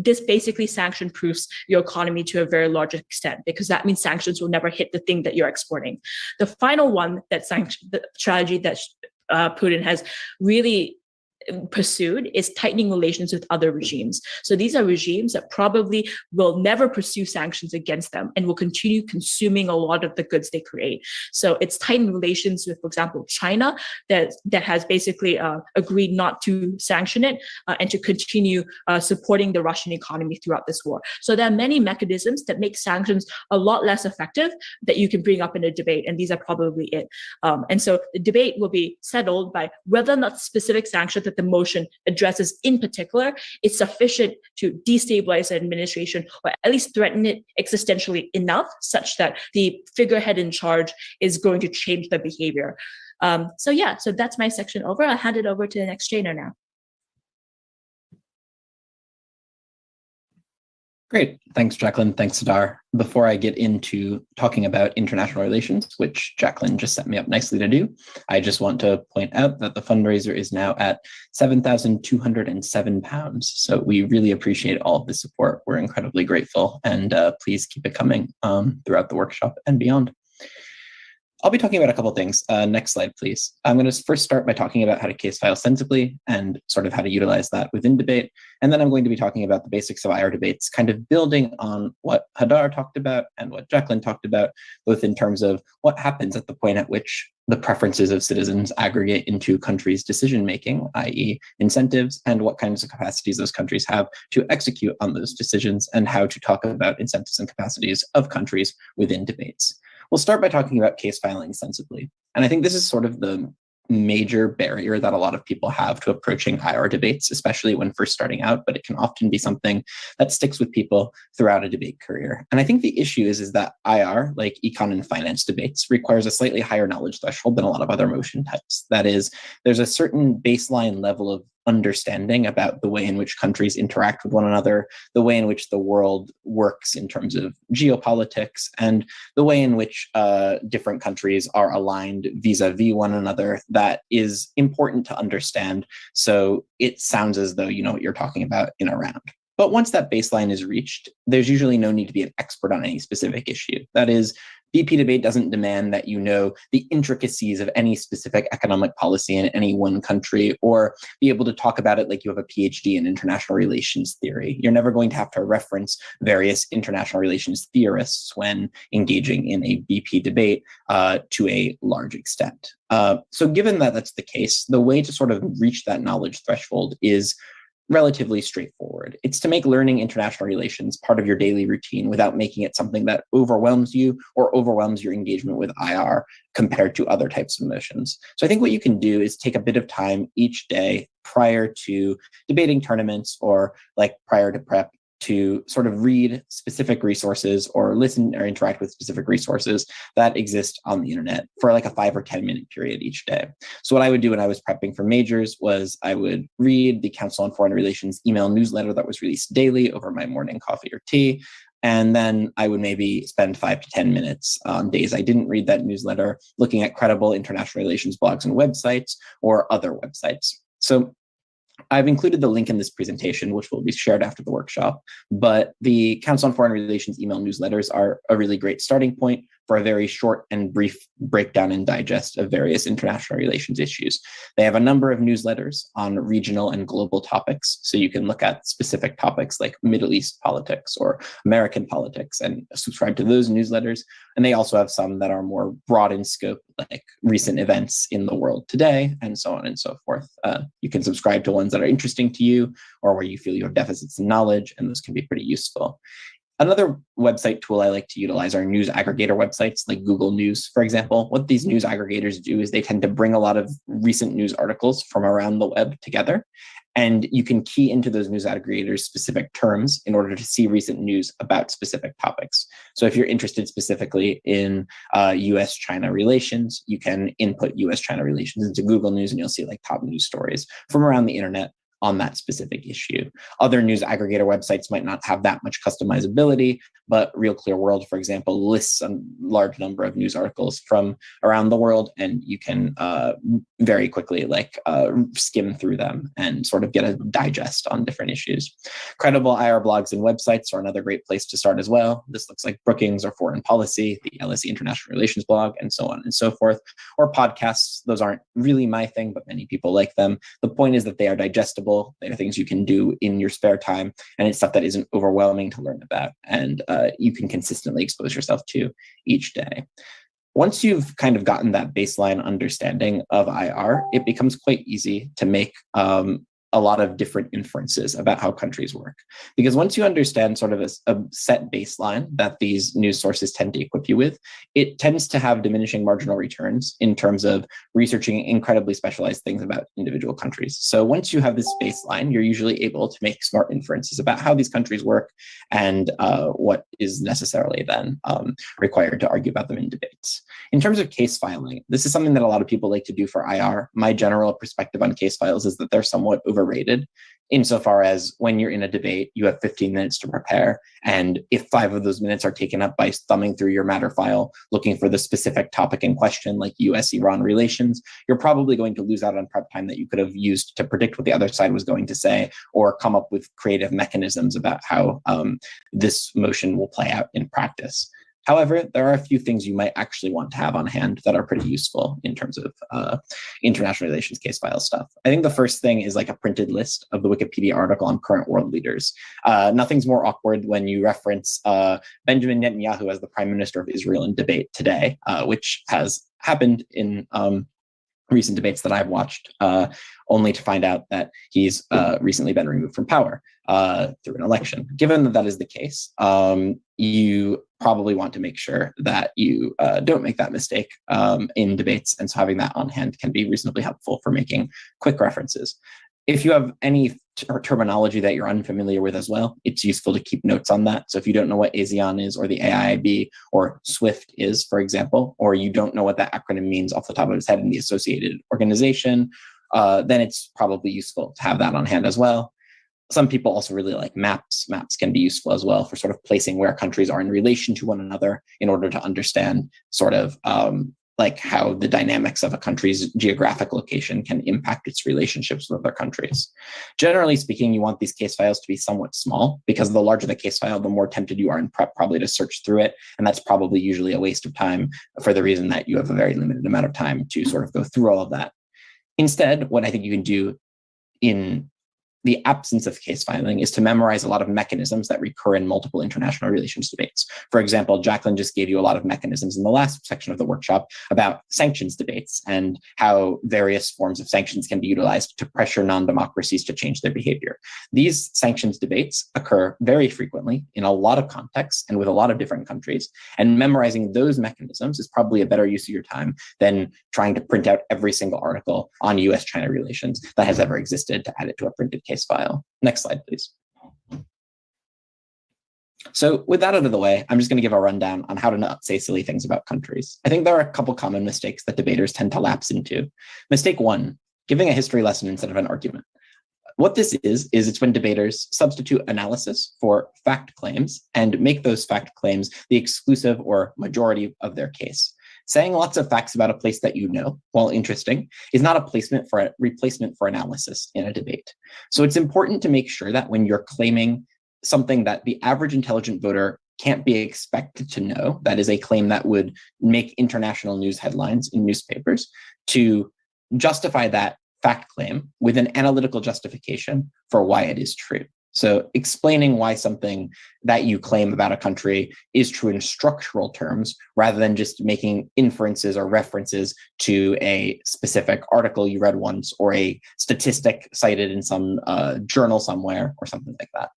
[SPEAKER 4] this basically sanction proofs your economy to a very large extent, because that means sanctions will never hit the thing that you're exporting. The final one, the strategy that Putin has really pursued is tightening relations with other regimes. So these are regimes that probably will never pursue sanctions against them and will continue consuming a lot of the goods they create. So it's tightened relations with, for example, China that has basically agreed not to sanction it and to continue supporting the Russian economy throughout this war. So there are many mechanisms that make sanctions a lot less effective that you can bring up in a debate, and these are probably it. And so the debate will be settled by whether or not specific sanctions that the motion addresses in particular is sufficient to destabilize the administration or at least threaten it existentially enough such that the figurehead in charge is going to change the behavior. So that's my section over. I'll hand it over to the next trainer now.
[SPEAKER 5] Great. Thanks, Jacqueline. Thanks, Sardar. Before I get into talking about international relations, which Jacqueline just set me up nicely to do, I just want to point out that the fundraiser is now at £7,207. So we really appreciate all of the support. We're incredibly grateful, and please keep it coming throughout the workshop and beyond. I'll be talking about a couple of things. Next slide, please. I'm going to first start by talking about how to case file sensibly and sort of how to utilize that within debate. And then I'm going to be talking about the basics of IR debates, kind of building on what Hadar talked about and what Jacqueline talked about, both in terms of what happens at the point at which the preferences of citizens aggregate into countries' decision-making, i.e. incentives, and what kinds of capacities those countries have to execute on those decisions, and how to talk about incentives and capacities of countries within debates. We'll start by talking about case filing sensibly. And I think this is sort of the major barrier that a lot of people have to approaching IR debates, especially when first starting out, but it can often be something that sticks with people throughout a debate career. And I think the issue is that IR, like econ and finance debates, requires a slightly higher knowledge threshold than a lot of other motion types. That is, there's a certain baseline level of understanding about the way in which countries interact with one another, the way in which the world works in terms of geopolitics, and the way in which different countries are aligned vis-a-vis one another that is important to understand. So it sounds as though you know what you're talking about in a round. But once that baseline is reached, there's usually no need to be an expert on any specific issue. That is, BP debate doesn't demand that you know the intricacies of any specific economic policy in any one country or be able to talk about it like you have a PhD in international relations theory. You're never going to have to reference various international relations theorists when engaging in a BP debate to a large extent. So given that that's the case, the way to sort of reach that knowledge threshold is relatively straightforward. It's to make learning international relations part of your daily routine without making it something that overwhelms you or overwhelms your engagement with IR compared to other types of motions. So I think what you can do is take a bit of time each day prior to debating tournaments or like prior to prep to sort of read specific resources or listen or interact with specific resources that exist on the internet for like a 5 or 10 minute period each day. So what I would do when I was prepping for majors was I would read the Council on Foreign Relations email newsletter that was released daily over my morning coffee or tea. And then I would maybe spend 5 to 10 minutes on days I didn't read that newsletter, looking at credible international relations blogs and websites or other websites. So I've included the link in this presentation, which will be shared after the workshop, but the Council on Foreign Relations email newsletters are a really great starting point for a very short and brief breakdown and digest of various international relations issues. They have a number of newsletters on regional and global topics, so you can look at specific topics like Middle East politics or American politics and subscribe to those newsletters. And they also have some that are more broad in scope, like recent events in the world today, and so on and so forth. You can subscribe to ones that are interesting to you or where you feel you have deficits in knowledge, and those can be pretty useful. Another website tool I like to utilize are news aggregator websites like Google News, for example. What these news aggregators do is they tend to bring a lot of recent news articles from around the web together. And you can key into those news aggregators specific terms in order to see recent news about specific topics. So if you're interested specifically in US-China relations, you can input US-China relations into Google News and you'll see like top news stories from around the internet on that specific issue. Other news aggregator websites might not have that much customizability, but Real Clear World, for example, lists a large number of news articles from around the world, and you can very quickly skim through them and sort of get a digest on different issues. Credible IR blogs and websites are another great place to start as well. This looks like Brookings or Foreign Policy, the LSE International Relations blog, and so on and so forth. Or podcasts. Those aren't really my thing, but many people like them. The point is that they are digestible. They are things you can do in your spare time, and it's stuff that isn't overwhelming to learn about, and you can consistently expose yourself to each day. Once you've kind of gotten that baseline understanding of IR, it becomes quite easy to make a lot of different inferences about how countries work. Because once you understand sort of a set baseline that these news sources tend to equip you with, it tends to have diminishing marginal returns in terms of researching incredibly specialized things about individual countries. So once you have this baseline, you're usually able to make smart inferences about how these countries work and what is necessarily then required to argue about them in debates. In terms of case filing, this is something that a lot of people like to do for IR. My general perspective on case files is that they're somewhat overrated insofar as when you're in a debate, you have 15 minutes to prepare. And if 5 of those minutes are taken up by thumbing through your matter file, looking for the specific topic in question, like US-Iran relations, you're probably going to lose out on prep time that you could have used to predict what the other side was going to say or come up with creative mechanisms about how this motion will play out in practice. However, there are a few things you might actually want to have on hand that are pretty useful in terms of international relations case file stuff. I think the first thing is like a printed list of the Wikipedia article on current world leaders. Nothing's more awkward when you reference Benjamin Netanyahu as the Prime Minister of Israel in debate today, which has happened in recent debates that I've watched, only to find out that he's recently been removed from power through an election. Given that that is the case, you probably want to make sure that you don't make that mistake in debates. And so having that on hand can be reasonably helpful for making quick references. If you have any terminology that you're unfamiliar with as well, it's useful to keep notes on that. So if you don't know what ASEAN is, or the AIIB, or SWIFT is, for example, or you don't know what that acronym means off the top of his head in the associated organization, then it's probably useful to have that on hand as well. Some people also really like maps. Maps can be useful as well for sort of placing where countries are in relation to one another in order to understand sort of like how the dynamics of a country's geographic location can impact its relationships with other countries. Generally speaking, you want these case files to be somewhat small, because the larger the case file, the more tempted you are in prep probably to search through it. And that's probably usually a waste of time for the reason that you have a very limited amount of time to sort of go through all of that. Instead, what I think you can do in the absence of case filing is to memorize a lot of mechanisms that recur in multiple international relations debates. For example, Jacqueline just gave you a lot of mechanisms in the last section of the workshop about sanctions debates and how various forms of sanctions can be utilized to pressure non-democracies to change their behavior. These sanctions debates occur very frequently in a lot of contexts and with a lot of different countries, and memorizing those mechanisms is probably a better use of your time than trying to print out every single article on US-China relations that has ever existed to add it to a printed case file. Next slide, please. So with that out of the way, I'm just going to give a rundown on how to not say silly things about countries. I think there are a couple common mistakes that debaters tend to lapse into. Mistake one, giving a history lesson instead of an argument. What this is it's when debaters substitute analysis for fact claims and make those fact claims the exclusive or majority of their case. Saying lots of facts about a place that you know, while interesting, is not a replacement for analysis in a debate. So it's important to make sure that when you're claiming something that the average intelligent voter can't be expected to know, that is a claim that would make international news headlines in newspapers, to justify that fact claim with an analytical justification for why it is true. So explaining why something that you claim about a country is true in structural terms, rather than just making inferences or references to a specific article you read once or a statistic cited in some journal somewhere or something like that.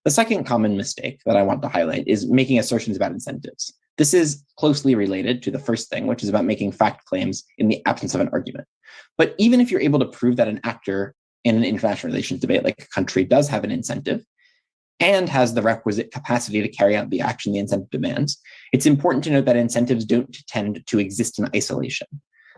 [SPEAKER 5] The second common mistake that I want to highlight is making assertions about incentives. This is closely related to the first thing, which is about making fact claims in the absence of an argument. But even if you're able to prove that an actor in an international relations debate, like a country, does have an incentive and has the requisite capacity to carry out the action the incentive demands, it's important to note that incentives don't tend to exist in isolation.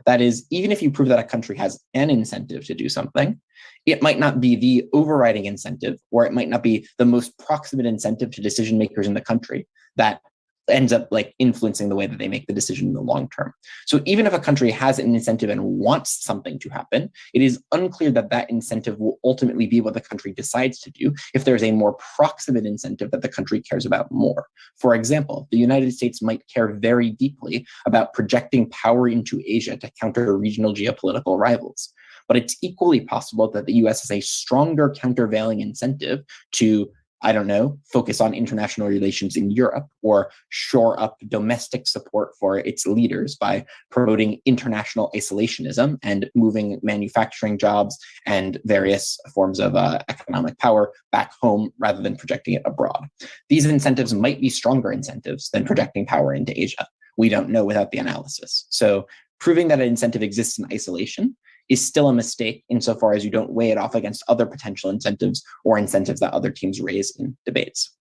[SPEAKER 5] That is, even if you prove that a country has an incentive to do something, it might not be the overriding incentive, or it might not be the most proximate incentive to decision makers in the country that ends up like influencing the way that they make the decision in the long term. So even if a country has an incentive and wants something to happen, it is unclear that that incentive will ultimately be what the country decides to do if there's a more proximate incentive that the country cares about more. For example, the United States might care very deeply about projecting power into Asia to counter regional geopolitical rivals. But it's equally possible that the US has a stronger countervailing incentive to, I don't know, focus on international relations in Europe or shore up domestic support for its leaders by promoting international isolationism and moving manufacturing jobs and various forms of economic power back home rather than projecting it abroad. These incentives might be stronger incentives than projecting power into Asia. We don't know without the analysis. So proving that an incentive exists in isolation is still a mistake insofar as you don't weigh it off against other potential incentives or incentives that other teams raise in debates.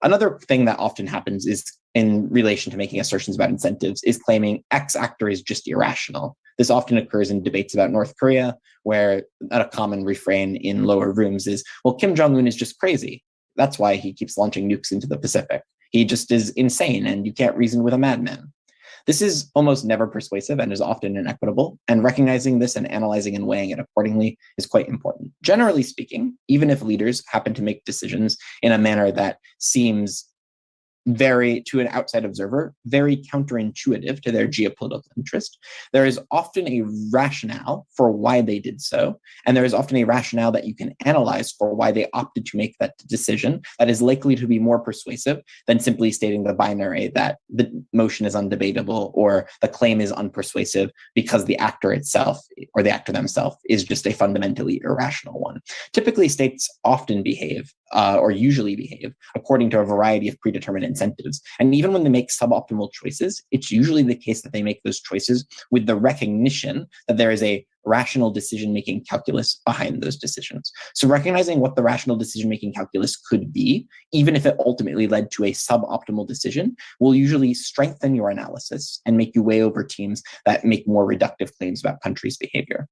[SPEAKER 5] Another thing that often happens is in relation to making assertions about incentives is claiming X actor is just irrational. This often occurs in debates about North Korea, where a common refrain in lower rooms is, well, Kim Jong-un is just crazy. That's why he keeps launching nukes into the Pacific. He just is insane and you can't reason with a madman. This is almost never persuasive and is often inequitable, and recognizing this and analyzing and weighing it accordingly is quite important. Generally speaking, even if leaders happen to make decisions in a manner that seems very, to an outside observer, very counterintuitive to their geopolitical interest, there is often a rationale for why they did so. And there is often a rationale that you can analyze for why they opted to make that decision that is likely to be more persuasive than simply stating the binary that the motion is undebatable or the claim is unpersuasive because the actor itself or the actor themselves is just a fundamentally irrational one. Typically, states often behave or usually behave according to a variety of predetermined incentives. And even when they make suboptimal choices, it's usually the case that they make those choices with the recognition that there is a rational decision-making calculus behind those decisions. So recognizing what the rational decision-making calculus could be, even if it ultimately led to a suboptimal decision, will usually strengthen your analysis and make you weigh over teams that make more reductive claims about countries' behavior.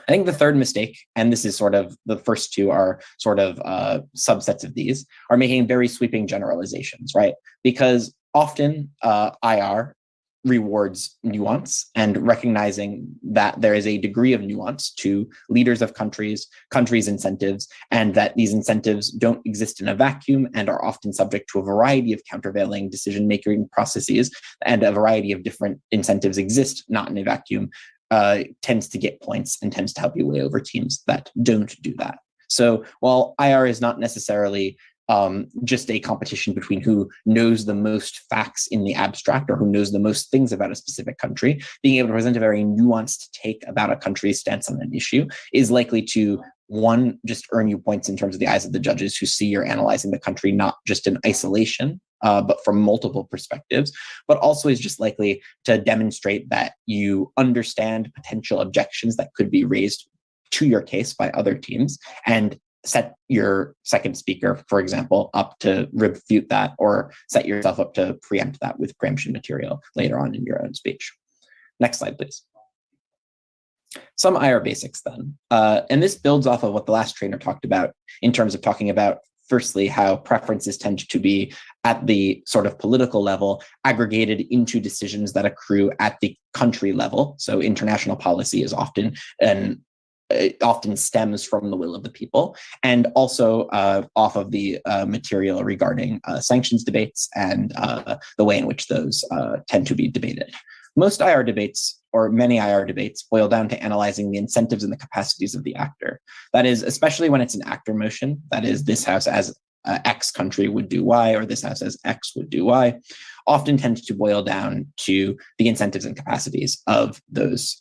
[SPEAKER 5] I think the third mistake, and this is sort of the first two are sort of subsets of these, are making very sweeping generalizations, right? Because often IR rewards nuance and recognizing that there is a degree of nuance to leaders of countries' incentives, and that these incentives don't exist in a vacuum and are often subject to a variety of countervailing decision-making processes, and a variety of different incentives exist not in a vacuum, tends to get points and tends to help you weigh over teams that don't do that. So while IR is not necessarily just a competition between who knows the most facts in the abstract or who knows the most things about a specific country, being able to present a very nuanced take about a country's stance on an issue is likely to, one, just earn you points in terms of the eyes of the judges who see you're analyzing the country not just in isolation, but from multiple perspectives, but also is just likely to demonstrate that you understand potential objections that could be raised to your case by other teams, and set your second speaker, for example, up to refute that, or set yourself up to preempt that with preemption material later on in your own speech. Next slide, please. Some IR basics then. And this builds off of what the last trainer talked about in terms of talking about, firstly, how preferences tend to be at the sort of political level aggregated into decisions that accrue at the country level. So international policy is often it often stems from the will of the people, and also off of the material regarding sanctions debates and the way in which those tend to be debated. Most IR debates, or many IR debates, boil down to analyzing the incentives and the capacities of the actor. That is, especially when it's an actor motion, that is, this house as X country would do Y, or this house as X would do Y, often tends to boil down to the incentives and capacities of those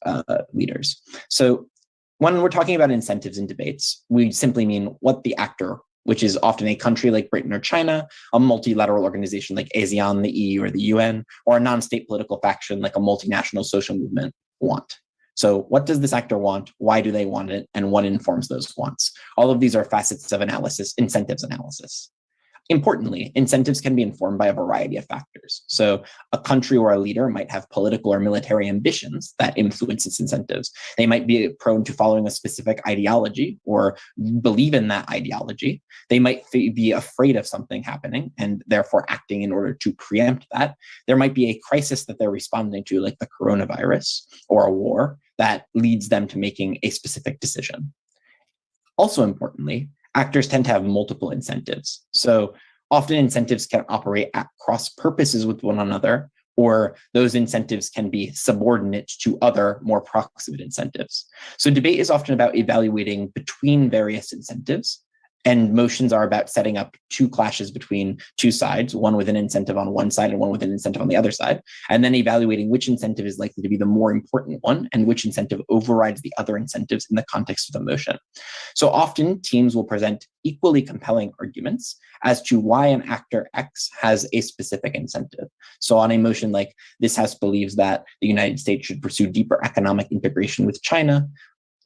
[SPEAKER 5] leaders. So when we're talking about incentives in debates, we simply mean what the actor, which is often a country like Britain or China, a multilateral organization like ASEAN, the EU, or the UN, or a non-state political faction like a multinational social movement want. So what does this actor want? Why do they want it? And what informs those wants? All of these are facets of analysis, incentives analysis. Importantly, incentives can be informed by a variety of factors. So a country or a leader might have political or military ambitions that influence its incentives. They might be prone to following a specific ideology or believe in that ideology. They might be afraid of something happening and therefore acting in order to preempt that. There might be a crisis that they're responding to, like the coronavirus or a war, that leads them to making a specific decision. Also importantly, actors tend to have multiple incentives. So often incentives can operate at cross purposes with one another, or those incentives can be subordinate to other more proximate incentives. So debate is often about evaluating between various incentives, and motions are about setting up two clashes between two sides, one with an incentive on one side and one with an incentive on the other side, and then evaluating which incentive is likely to be the more important one and which incentive overrides the other incentives in the context of the motion. So often teams will present equally compelling arguments as to why an actor X has a specific incentive. So on a motion like this house believes that the United States should pursue deeper economic integration with China,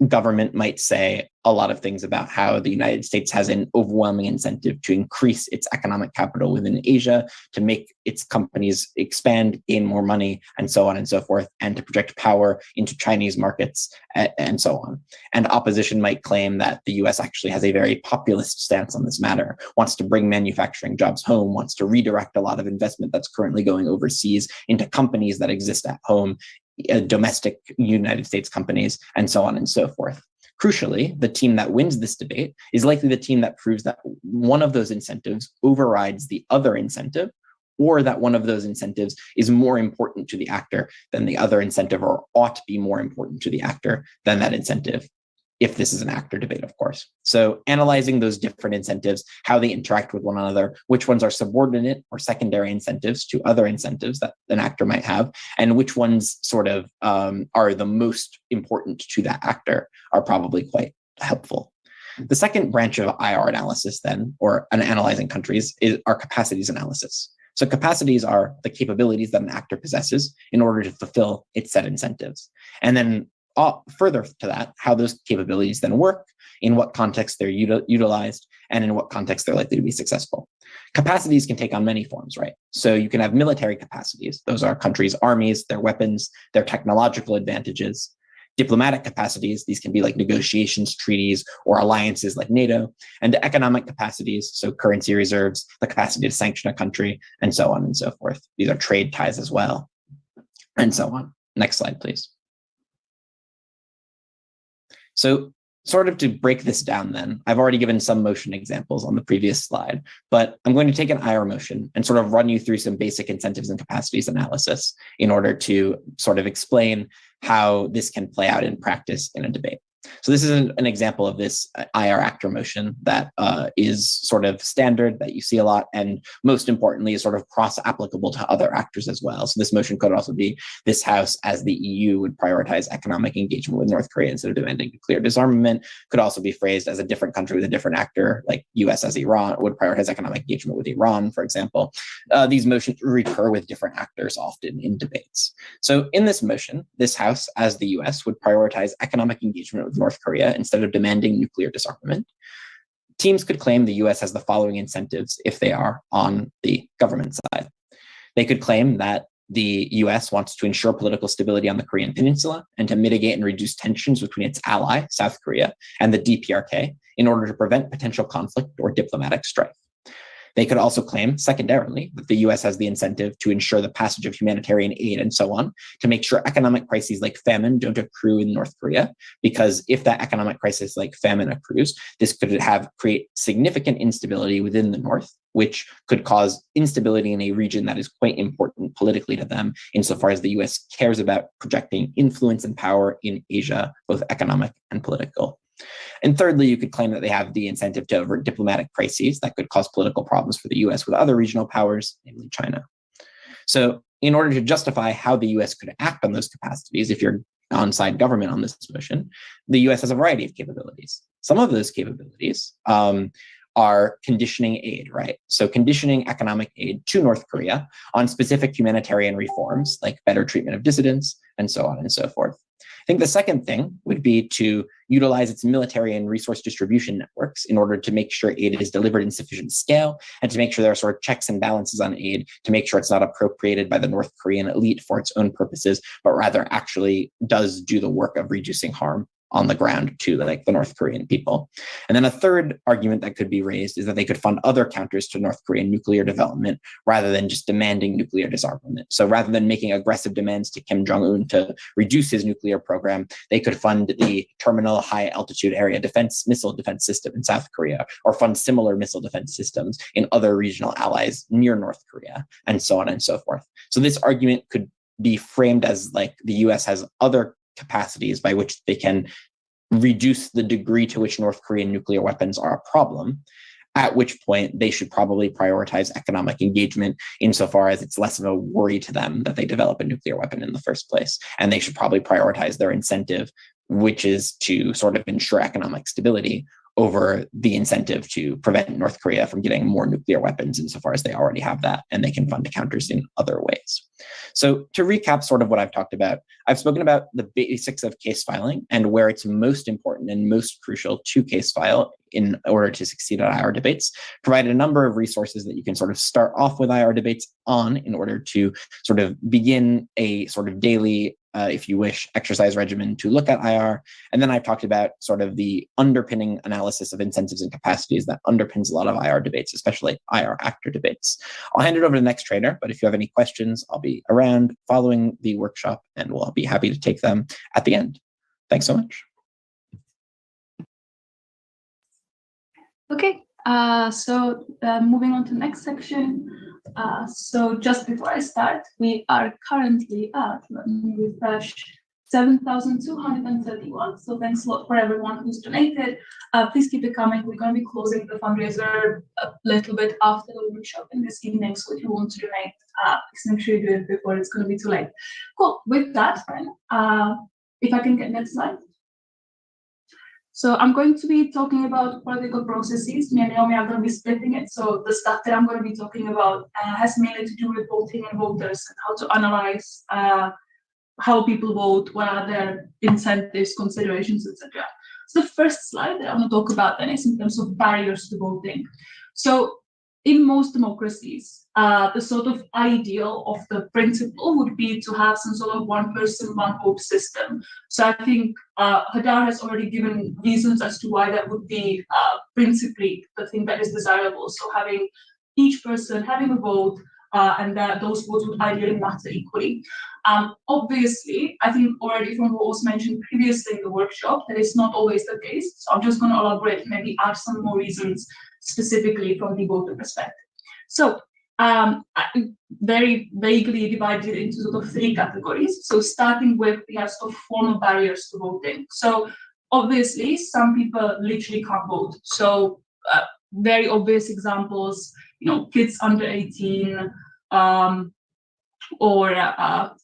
[SPEAKER 5] government might say a lot of things about how the United States has an overwhelming incentive to increase its economic capital within Asia, to make its companies expand, gain more money, and so on and so forth, and to project power into Chinese markets, and so on. And opposition might claim that the US actually has a very populist stance on this matter, wants to bring manufacturing jobs home, wants to redirect a lot of investment that's currently going overseas into companies that exist at home, domestic United States companies, and so on and so forth. Crucially, the team that wins this debate is likely the team that proves that one of those incentives overrides the other incentive, or that one of those incentives is more important to the actor than the other incentive, or ought to be more important to the actor than that incentive, if this is an actor debate, of course. So analyzing those different incentives, how they interact with one another, which ones are subordinate or secondary incentives to other incentives that an actor might have, and which ones sort of are the most important to that actor, are probably quite helpful. The second branch of IR analysis then, or an analyzing countries, are capacities analysis. So capacities are the capabilities that an actor possesses in order to fulfill its set incentives. And then further to that, how those capabilities then work, in what context they're utilized, and in what context they're likely to be successful. Capacities can take on many forms, right? So you can have military capacities. Those are countries' armies, their weapons, their technological advantages. Diplomatic capacities, these can be like negotiations, treaties, or alliances like NATO, and economic capacities, so currency reserves, the capacity to sanction a country, and so on and so forth. These are trade ties as well, and so on. Next slide, please. So sort of to break this down then, I've already given some motion examples on the previous slide, but I'm going to take an IR motion and sort of run you through some basic incentives and capacities analysis in order to sort of explain how this can play out in practice in a debate. So this is an example of this IR actor motion that is sort of standard that you see a lot, and most importantly is sort of cross-applicable to other actors as well. So this motion could also be, this House, as the EU, would prioritize economic engagement with North Korea instead of demanding nuclear disarmament. Could also be phrased as a different country with a different actor, like US as Iran, would prioritize economic engagement with Iran, for example. These motions recur with different actors often in debates. So in this motion, this House, as the US, would prioritize economic engagement with North Korea instead of demanding nuclear disarmament. Teams could claim the US has the following incentives if they are on the government side. They could claim that the US wants to ensure political stability on the Korean Peninsula and to mitigate and reduce tensions between its ally, South Korea, and the DPRK in order to prevent potential conflict or diplomatic strife. They could also claim, secondarily, that the US has the incentive to ensure the passage of humanitarian aid and so on, to make sure economic crises like famine don't accrue in North Korea, because if that economic crisis like famine accrues, this could create significant instability within the North, which could cause instability in a region that is quite important politically to them, insofar as the US cares about projecting influence and power in Asia, both economic and political. And thirdly, you could claim that they have the incentive to avert diplomatic crises that could cause political problems for the US with other regional powers, namely China. So in order to justify how the US could act on those capacities, if you're on-side government on this mission, the US has a variety of capabilities. Some of those capabilities are conditioning aid, right? So conditioning economic aid to North Korea on specific humanitarian reforms, like better treatment of dissidents, and so on and so forth. I think the second thing would be to utilize its military and resource distribution networks in order to make sure aid is delivered in sufficient scale, and to make sure there are sort of checks and balances on aid to make sure it's not appropriated by the North Korean elite for its own purposes, but rather actually does do the work of reducing harm on the ground to like the North Korean people. And then a third argument that could be raised is that they could fund other counters to North Korean nuclear development rather than just demanding nuclear disarmament. So rather than making aggressive demands to Kim Jong-un to reduce his nuclear program, they could fund the Terminal High Altitude Area Missile Defense System in South Korea, or fund similar missile defense systems in other regional allies near North Korea, and so on and so forth. So this argument could be framed as like the US has other capacities by which they can reduce the degree to which North Korean nuclear weapons are a problem, at which point they should probably prioritize economic engagement insofar as it's less of a worry to them that they develop a nuclear weapon in the first place. And they should probably prioritize their incentive, which is to sort of ensure economic stability, over the incentive to prevent North Korea from getting more nuclear weapons insofar as they already have that, and they can fund counters in other ways. So to recap sort of what I've talked about, I've spoken about the basics of case filing and where it's most important and most crucial to case file in order to succeed at IR debates, provided a number of resources that you can sort of start off with IR debates on in order to sort of begin a sort of daily, if you wish, exercise regimen to look at IR. And then I've talked about sort of the underpinning analysis of incentives and capacities that underpins a lot of IR debates, especially IR actor debates. I'll hand it over to the next trainer, but if you have any questions, I'll be around following the workshop and we'll be happy to take them at the end. Thanks so much.
[SPEAKER 1] Okay, so moving on to the next section. So just before I start, we are currently at, let me refresh, 7,231. So thanks a lot for everyone who's donated. Please keep it coming. We're going to be closing the fundraiser a little bit after the workshop in this evening. So if you want to donate, please make sure you do it before it's going to be too late. Cool. With that, then, if I can get next slide. So I'm going to be talking about political processes. Me and Naomi are going to be splitting it. So the stuff that I'm going to be talking about has mainly to do with voting and voters and how to analyze how people vote, what are their incentives, considerations, etc. So the first slide that I want to talk about then is in terms of barriers to voting. So in most democracies, the sort of ideal of the principle would be to have some sort of one person, one vote system. So I think Hadar has already given reasons as to why that would be principally the thing that is desirable. So having each person having a vote, and that those votes would ideally matter equally. Obviously, I think already from what was mentioned previously in the workshop, that is not always the case. So I'm just going to elaborate, maybe add some more reasons specifically from the voter perspective. So I very vaguely divided it into sort of three categories. So starting with the sort of formal barriers to voting. So obviously, some people literally can't vote. So very obvious examples, kids under 18, or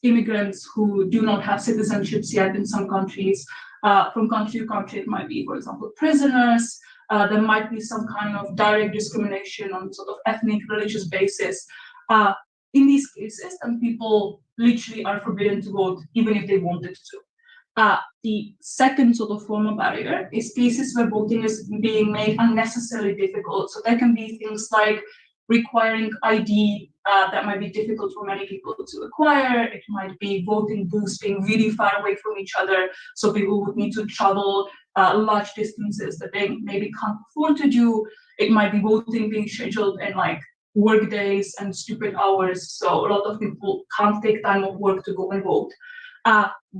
[SPEAKER 1] immigrants who do not have citizenships yet in some countries. From country to country, it might be, for example, prisoners. There might be some kind of direct discrimination on sort of ethnic, religious basis. In these cases, and people literally are forbidden to vote, even if they wanted to. The second sort of formal barrier is cases where voting is being made unnecessarily difficult. So there can be things like requiring ID that might be difficult for many people to acquire. It might be voting booths being really far away from each other, so people would need to travel large distances that they maybe can't afford to do. It might be voting being scheduled in like work days and stupid hours, so a lot of people can't take time off work to go and vote.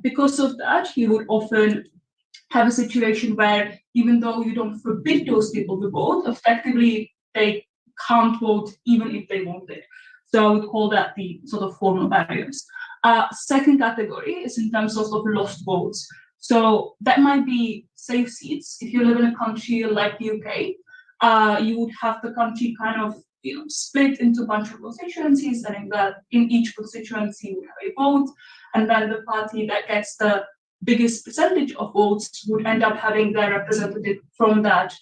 [SPEAKER 1] Because of that, you would often have a situation where even though you don't forbid those people to vote, effectively they can't vote even if they wanted. So I would call that the sort of formal barriers. Second category is in terms of lost votes. So that might be safe seats. If you live in a country like the UK, you would have the country kind of split into a bunch of constituencies, and in each constituency you would have a vote, and then the party that gets the biggest percentage of votes would end up having their representative from that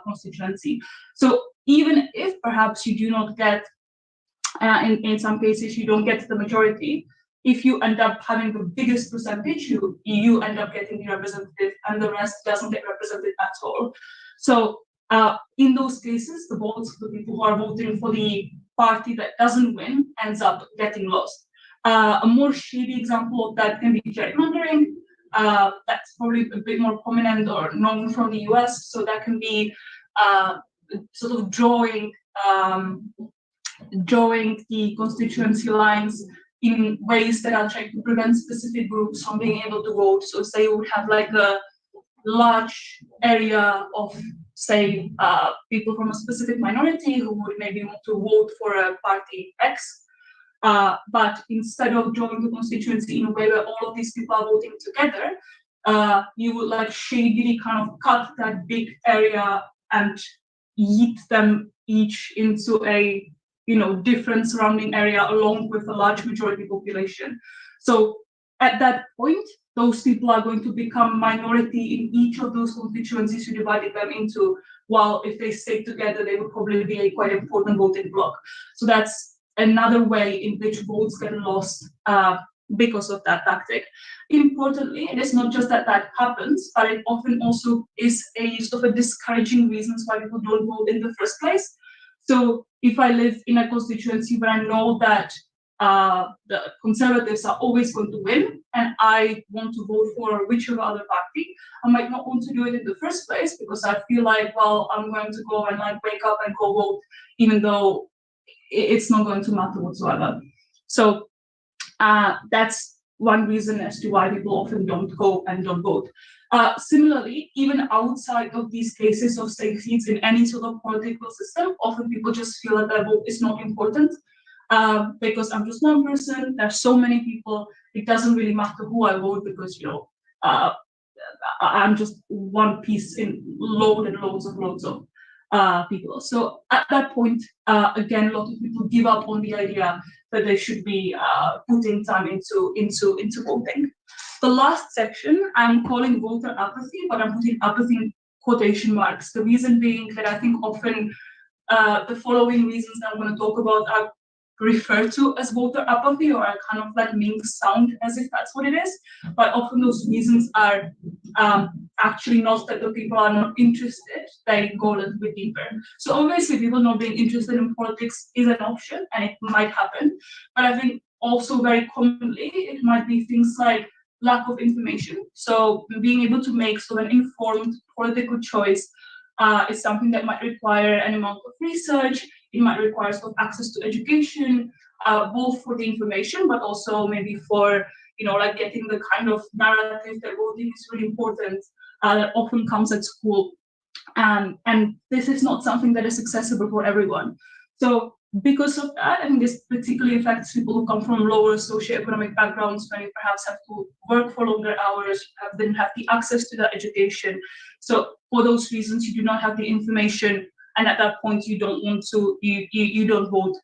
[SPEAKER 1] constituency. So even if perhaps you do not get, in some cases you don't get the majority, if you end up having the biggest percentage, you end up getting the representative, and the rest doesn't get represented at all. So in those cases, the votes of the people who are voting for the party that doesn't win ends up getting lost. A more shady example of that can be gerrymandering. That's probably a bit more prominent or known from the US. So that can be sort of drawing the constituency lines in ways that are trying to prevent specific groups from being able to vote. So say you would have like a large area of, say, people from a specific minority who would maybe want to vote for a party X, but instead of drawing the constituency in a way where all of these people are voting together, you would like shadily kind of cut that big area and yeet them each into a different surrounding area along with a large majority population. So at that point, those people are going to become minority in each of those constituencies you divided them into, while if they stay together, they would probably be a quite important voting bloc. So that's another way in which votes get lost because of that tactic. Importantly, it is not just that happens, but it often also is a sort of a discouraging reasons why people don't vote in the first place. So if I live in a constituency where I know that the Conservatives are always going to win, and I want to vote for whichever other party, I might not want to do it in the first place because I feel like, well, I'm going to go and like wake up and go vote, even though it's not going to matter whatsoever. So that's one reason as to why people often don't go and don't vote. Similarly, even outside of these cases of safe seats in any sort of political system, often people just feel that their vote is not important because I'm just one person. There's so many people. It doesn't really matter who I vote because I'm just one piece in loads of people. So at that point, again, a lot of people give up on the idea that they should be putting time into voting. The last section I'm calling voter apathy, but I'm putting apathy in quotation marks. The reason being that I think often the following reasons that I'm going to talk about are referred to as voter apathy, or are kind of like being sound as if that's what it is. But often those reasons are actually not that the people are not interested, they go a little bit deeper. So obviously people not being interested in politics is an option and it might happen. But I think also very commonly it might be things like lack of information. So being able to make sort of an informed political choice is something that might require an amount of research. It might require sort of access to education, both for the information, but also maybe for, like getting the kind of narrative that voting is really important that often comes at school. And this is not something that is accessible for everyone. So because of that, I think this particularly affects people who come from lower socioeconomic backgrounds, when you perhaps have to work for longer hours, didn't have the access to that education. So for those reasons, you do not have the information, and at that point, you don't want to, you don't vote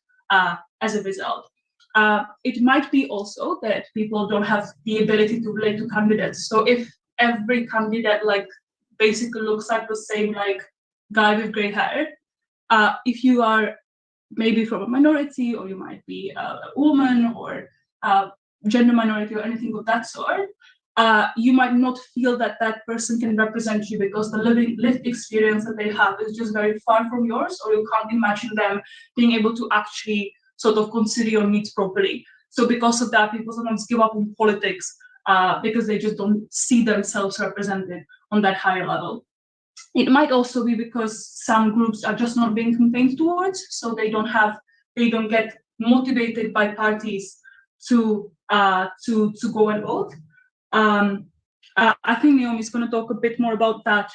[SPEAKER 1] as a result. It might be also that people don't have the ability to relate to candidates. So if every candidate like basically looks like the same like guy with gray hair, if you are maybe from a minority, or you might be a woman or gender minority or anything of that sort, you might not feel that that person can represent you because the lived experience that they have is just very far from yours, or you can't imagine them being able to actually sort of consider your needs properly. So because of that, people sometimes give up on politics because they just don't see themselves represented on that higher level. It might also be because some groups are just not being campaigned towards, so they don't get motivated by parties to go and vote. I think Naomi is going to talk a bit more about that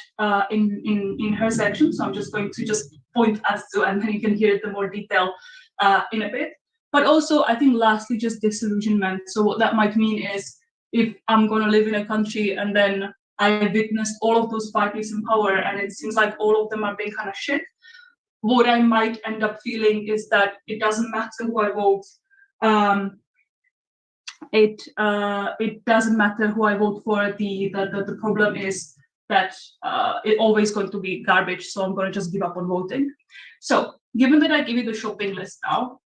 [SPEAKER 1] in her section, so I'm just going to point us to, and then you can hear the more detail in a bit. But also, I think lastly, just disillusionment. So what that might mean is, if I'm going to live in a country and then I witnessed all of those parties in power and it seems like all of them are being kind of shit, what I might end up feeling is that it doesn't matter who I vote. It doesn't matter who I vote for. The problem is that it's always going to be garbage, so I'm going to just give up on voting. So given that I give you the shopping list now,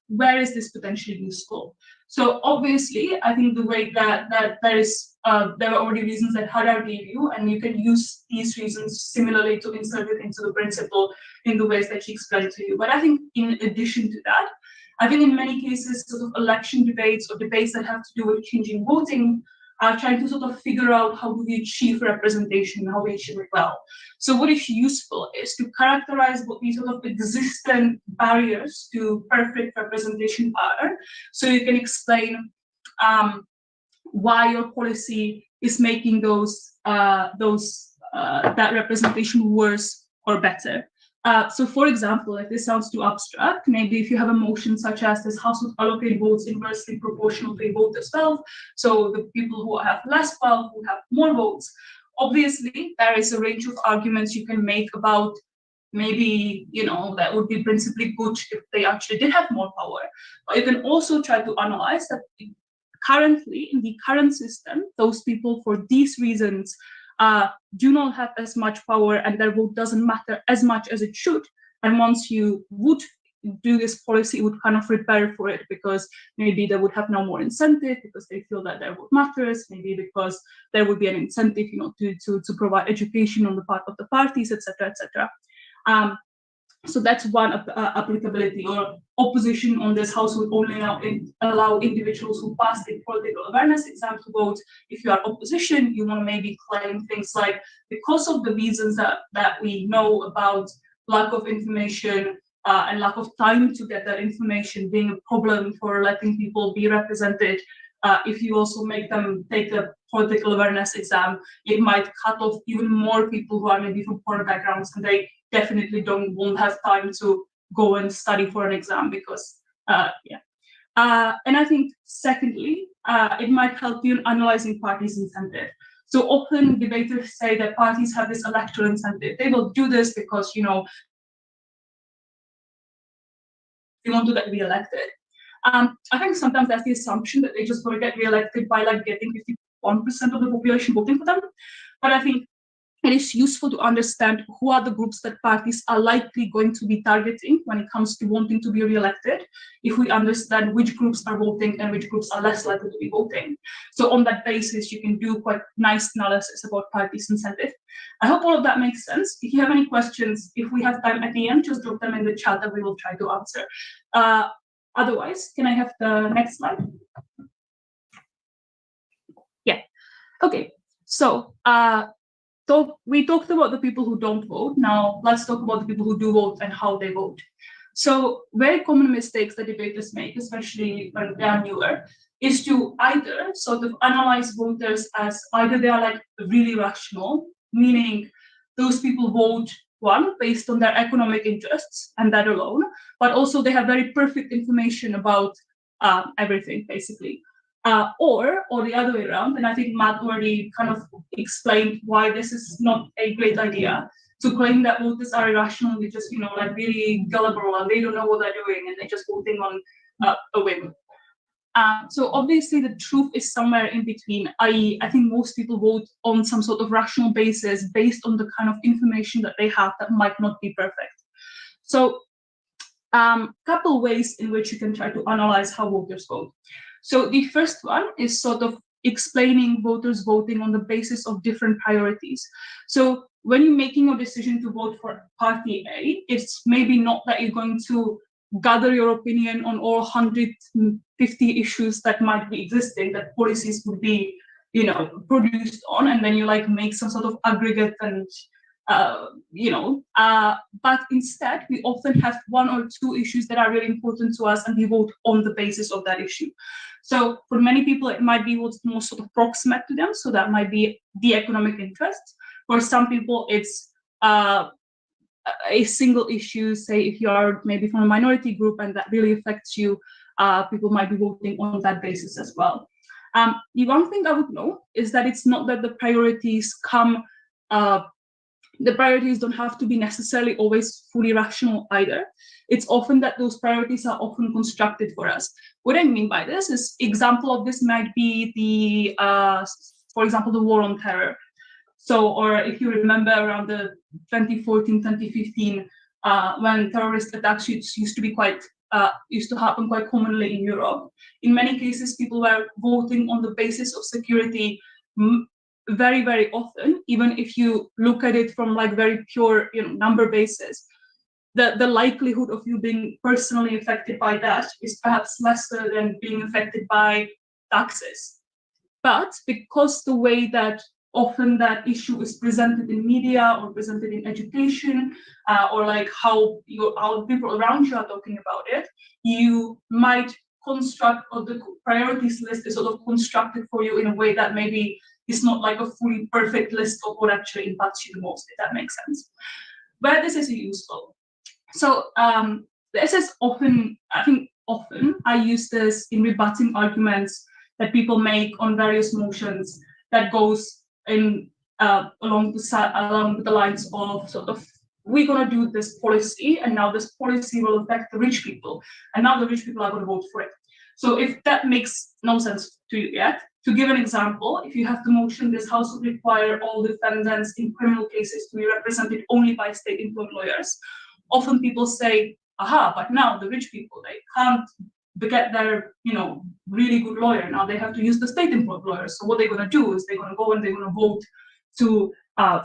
[SPEAKER 1] where is this potentially useful? So obviously, I think the way that there are already reasons that Hadar gave you, and you can use these reasons similarly to insert it into the principle in the ways that she explained to you. But I think in addition to that, I think in many cases, sort of election debates or debates that have to do with changing voting are trying to sort of figure out how do we achieve representation, how we achieve it well. So what is useful is to characterize what these sort of existent barriers to perfect representation are, so you can explain why your policy is making that representation worse or better. So for example, if this sounds too abstract, maybe if you have a motion such as this House would allocate votes inversely proportional to a voter's wealth, so the people who have less wealth will have more votes. Obviously, there is a range of arguments you can make about maybe, that would be principally good if they actually did have more power. But you can also try to analyze that currently, in the current system, those people for these reasons do not have as much power, and their vote doesn't matter as much as it should. And once you would do this policy, it would kind of repair for it, because maybe they would have no more incentive because they feel that their vote matters, maybe because there would be an incentive, to provide education on the part of the parties, etc., etc. So that's one applicability, or opposition on this House would only allow individuals who pass the political awareness exam to vote. If you are opposition, you want to maybe claim things like, because of the reasons that we know about lack of information and lack of time to get that information being a problem for letting people be represented, if you also make them take the political awareness exam, it might cut off even more people who are maybe from poor backgrounds, and they definitely won't have time to go and study for an exam because, and I think secondly, it might help you in analyzing parties' incentive. So often debaters say that parties have this electoral incentive. They will do this because, you know, they want to get re-elected. I think sometimes that's the assumption that they just want to get re-elected by like getting 51% of the population voting for them. But I think it is useful to understand who are the groups that parties are likely going to be targeting when it comes to wanting to be re-elected, if we understand which groups are voting and which groups are less likely to be voting. So on that basis, you can do quite nice analysis about parties' incentive. I hope all of that makes sense. If you have any questions, if we have time at the end, just drop them in the chat and we will try to answer. Otherwise, can I have the next slide? Yeah, okay, so we talked about the people who don't vote. Now let's talk about the people who do vote and how they vote. So very common mistakes that debaters make, especially when they are newer, is to either sort of analyze voters as either they are like really rational, meaning those people vote one based on their economic interests and that alone, but also they have very perfect information about everything basically. Or the other way around, and I think Matt already kind of explained why this is not a great idea, to claim that voters are irrational, they just, you know, like really gullible and they don't know what they're doing and they're just voting on a whim. So obviously the truth is somewhere in between, i.e. I think most people vote on some sort of rational basis based on the kind of information that they have that might not be perfect. So couple ways in which you can try to analyze how voters vote. So the first one is sort of explaining voters voting on the basis of different priorities. So when you're making a decision to vote for party A, it's maybe not that you're going to gather your opinion on all 150 issues that might be existing, that policies would be, you know, produced on, and then you like make some sort of aggregate and but instead we often have one or two issues that are really important to us and we vote on the basis of that issue. So for many people it might be what's more sort of proximate to them, so that might be the economic interests. For some people it's a single issue, say if you are maybe from a minority group and that really affects you, people might be voting on that basis as well. The one thing I would know is that it's not that the priorities come the priorities don't have to be necessarily always fully rational either. It's often that those priorities are often constructed for us. What I mean by this is, example of this might be the, for example, the war on terror. So, or if you remember around the 2014, 2015, when terrorist attacks used to happen quite commonly in Europe. In many cases, people were voting on the basis of security very, very often, even if you look at it from like very pure, you know, number basis, the likelihood of you being personally affected by that is perhaps lesser than being affected by taxes. But because the way that often that issue is presented in media or presented in education, or like how people around you are talking about it, you might construct, or the priorities list is sort of constructed for you in a way that maybe is not like a fully perfect list of what actually impacts you the most, if that makes sense. Where this is useful. So this is often, I use this in rebutting arguments that people make on various motions that goes in along the lines of sort of, we're going to do this policy, and now this policy will affect the rich people, and now the rich people are going to vote for it. So if that makes no sense to you yet, to give an example, if you have the motion, this House would require all defendants in criminal cases to be represented only by state-employed lawyers. Often people say, aha, but now the rich people, they can't get their, you know, really good lawyer. Now they have to use the state-employed lawyers. So what they're going to do is they're going to go and they're going to vote to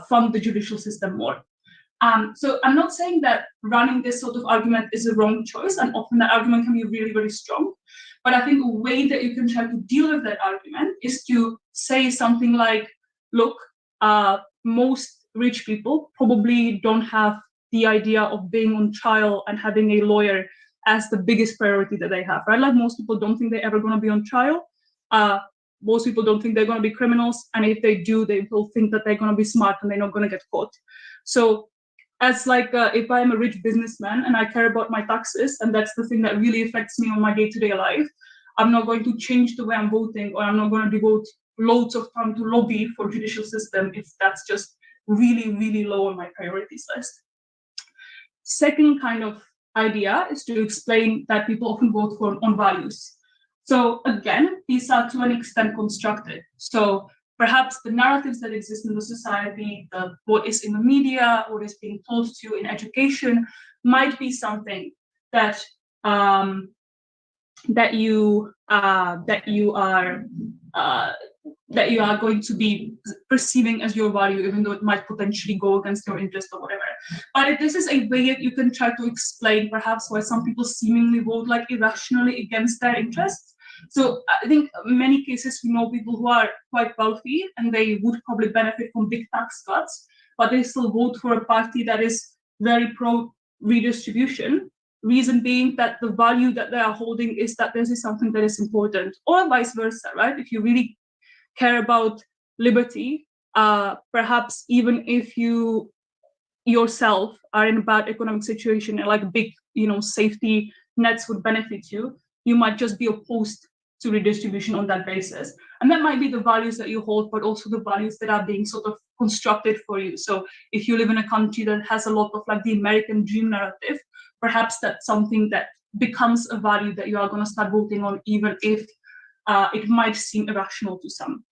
[SPEAKER 1] fund the judicial system more. So I'm not saying that running this sort of argument is a wrong choice, and often that argument can be really, very strong. But I think a way that you can try to deal with that argument is to say something like, look, most rich people probably don't have the idea of being on trial and having a lawyer as the biggest priority that they have, right? Like most people don't think they're ever going to be on trial. Most people don't think they're going to be criminals. And if they do, they will think that they're going to be smart and they're not going to get caught. So as like, if I'm a rich businessman and I care about my taxes, and that's the thing that really affects me on my day-to-day life, I'm not going to change the way I'm voting, or I'm not going to devote loads of time to lobby for judicial system if that's just really, really low on my priorities list. Second kind of idea is to explain that people often vote on values. So again, these are to an extent constructed. So perhaps the narratives that exist in the society, what is in the media, what is being told to you in education, might be something that that you are going to be perceiving as your value, even though it might potentially go against your interest or whatever. But this is a way that you can try to explain perhaps why some people seemingly vote like irrationally against their interests. So I think in many cases we know people who are quite wealthy and they would probably benefit from big tax cuts, but they still vote for a party that is very pro redistribution. Reason being that the value that they are holding is that this is something that is important, or vice versa, right? If you really care about liberty, perhaps even if you yourself are in a bad economic situation and like big, safety nets would benefit you, you might just be opposed to redistribution on that basis. And that might be the values that you hold, but also the values that are being sort of constructed for you. So if you live in a country that has a lot of like the American dream narrative, perhaps that's something that becomes a value that you are going to start voting on, even if it might seem irrational to some.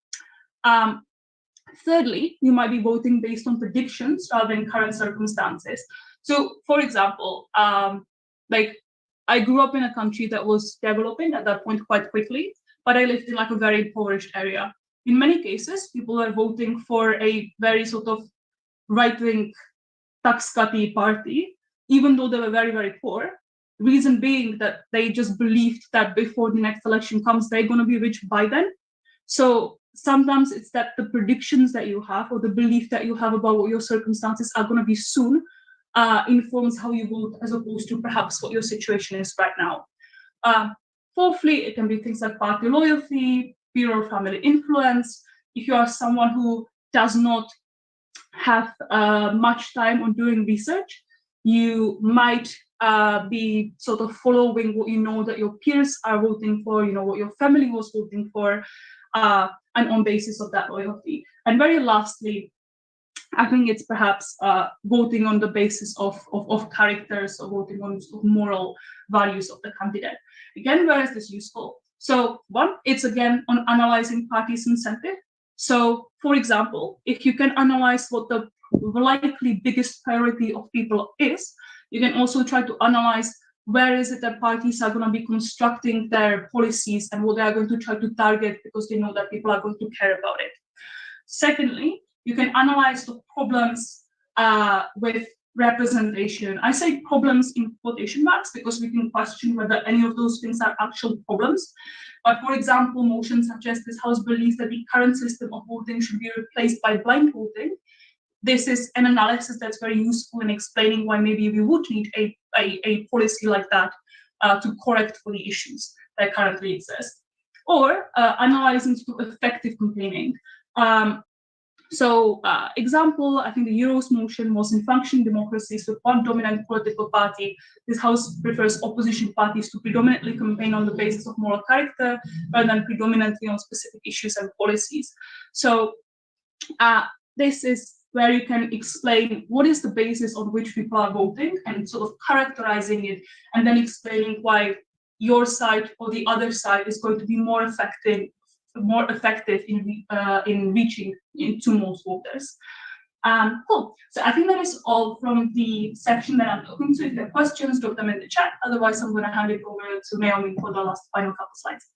[SPEAKER 1] Thirdly, you might be voting based on predictions rather than current circumstances. So, for example, like I grew up in a country that was developing at that point quite quickly, but I lived in like a very impoverished area. In many cases, people were voting for a very sort of right-wing tax-cutty party, even though they were very, very poor. Reason being that they just believed that before the next election comes, they're going to be rich by then. So sometimes it's that the predictions that you have or the belief that you have about what your circumstances are going to be soon informs how you vote, as opposed to perhaps what your situation is right now. Fourthly, it can be things like party loyalty, peer or family influence. If you are someone who does not have much time on doing research, you might be sort of following what you know that your peers are voting for, what your family was voting for, and on basis of that loyalty. And very lastly, I think it's perhaps voting on the basis of characters, or voting on sort of moral values of the candidate. Again, where is this useful? So one, it's again on analyzing parties' incentive. So for example, if you can analyze what the likely biggest priority of people is, you can also try to analyze where is it that parties are going to be constructing their policies and what they are going to try to target, because they know that people are going to care about it. Secondly, you can analyze the problems with representation. I say problems in quotation marks because we can question whether any of those things are actual problems. But for example, motions such as this House believes that the current system of voting should be replaced by blind voting. This is an analysis that's very useful in explaining why maybe we would need a policy like that to correct for the issues that currently exist. Or analyzing effective campaigning. Example, I think the Euros motion was in functioning democracies with one dominant political party. This House prefers opposition parties to predominantly campaign on the basis of moral character rather than predominantly on specific issues and policies. So this is where you can explain what is the basis on which people are voting and sort of characterizing it, and then explaining why your side or the other side is going to be more effective in reaching into most voters. Cool. So I think that is all from the section that I'm looking to. If you have questions, drop them in the chat. Otherwise, I'm going to hand it over to Naomi for the final couple slides.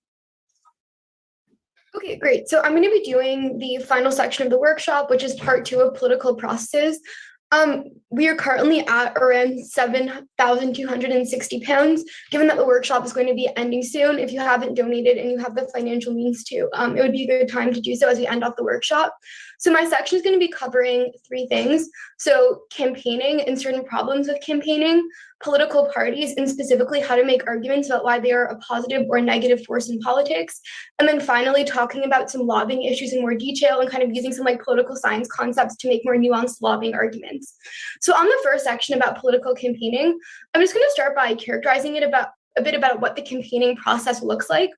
[SPEAKER 6] Okay, great. So I'm going to be doing the final section of the workshop, which is part 2 of political processes. We are currently at around £7,260. Given that the workshop is going to be ending soon, if you haven't donated and you have the financial means to, it would be a good time to do so as we end off the workshop. So my section is going to be covering 3 things. So campaigning and certain problems with campaigning, political parties, and specifically how to make arguments about why they are a positive or negative force in politics. And then finally talking about some lobbying issues in more detail and kind of using some like political science concepts to make more nuanced lobbying arguments. So on the first section about political campaigning, I'm just going to start by characterizing it a bit about what the campaigning process looks like.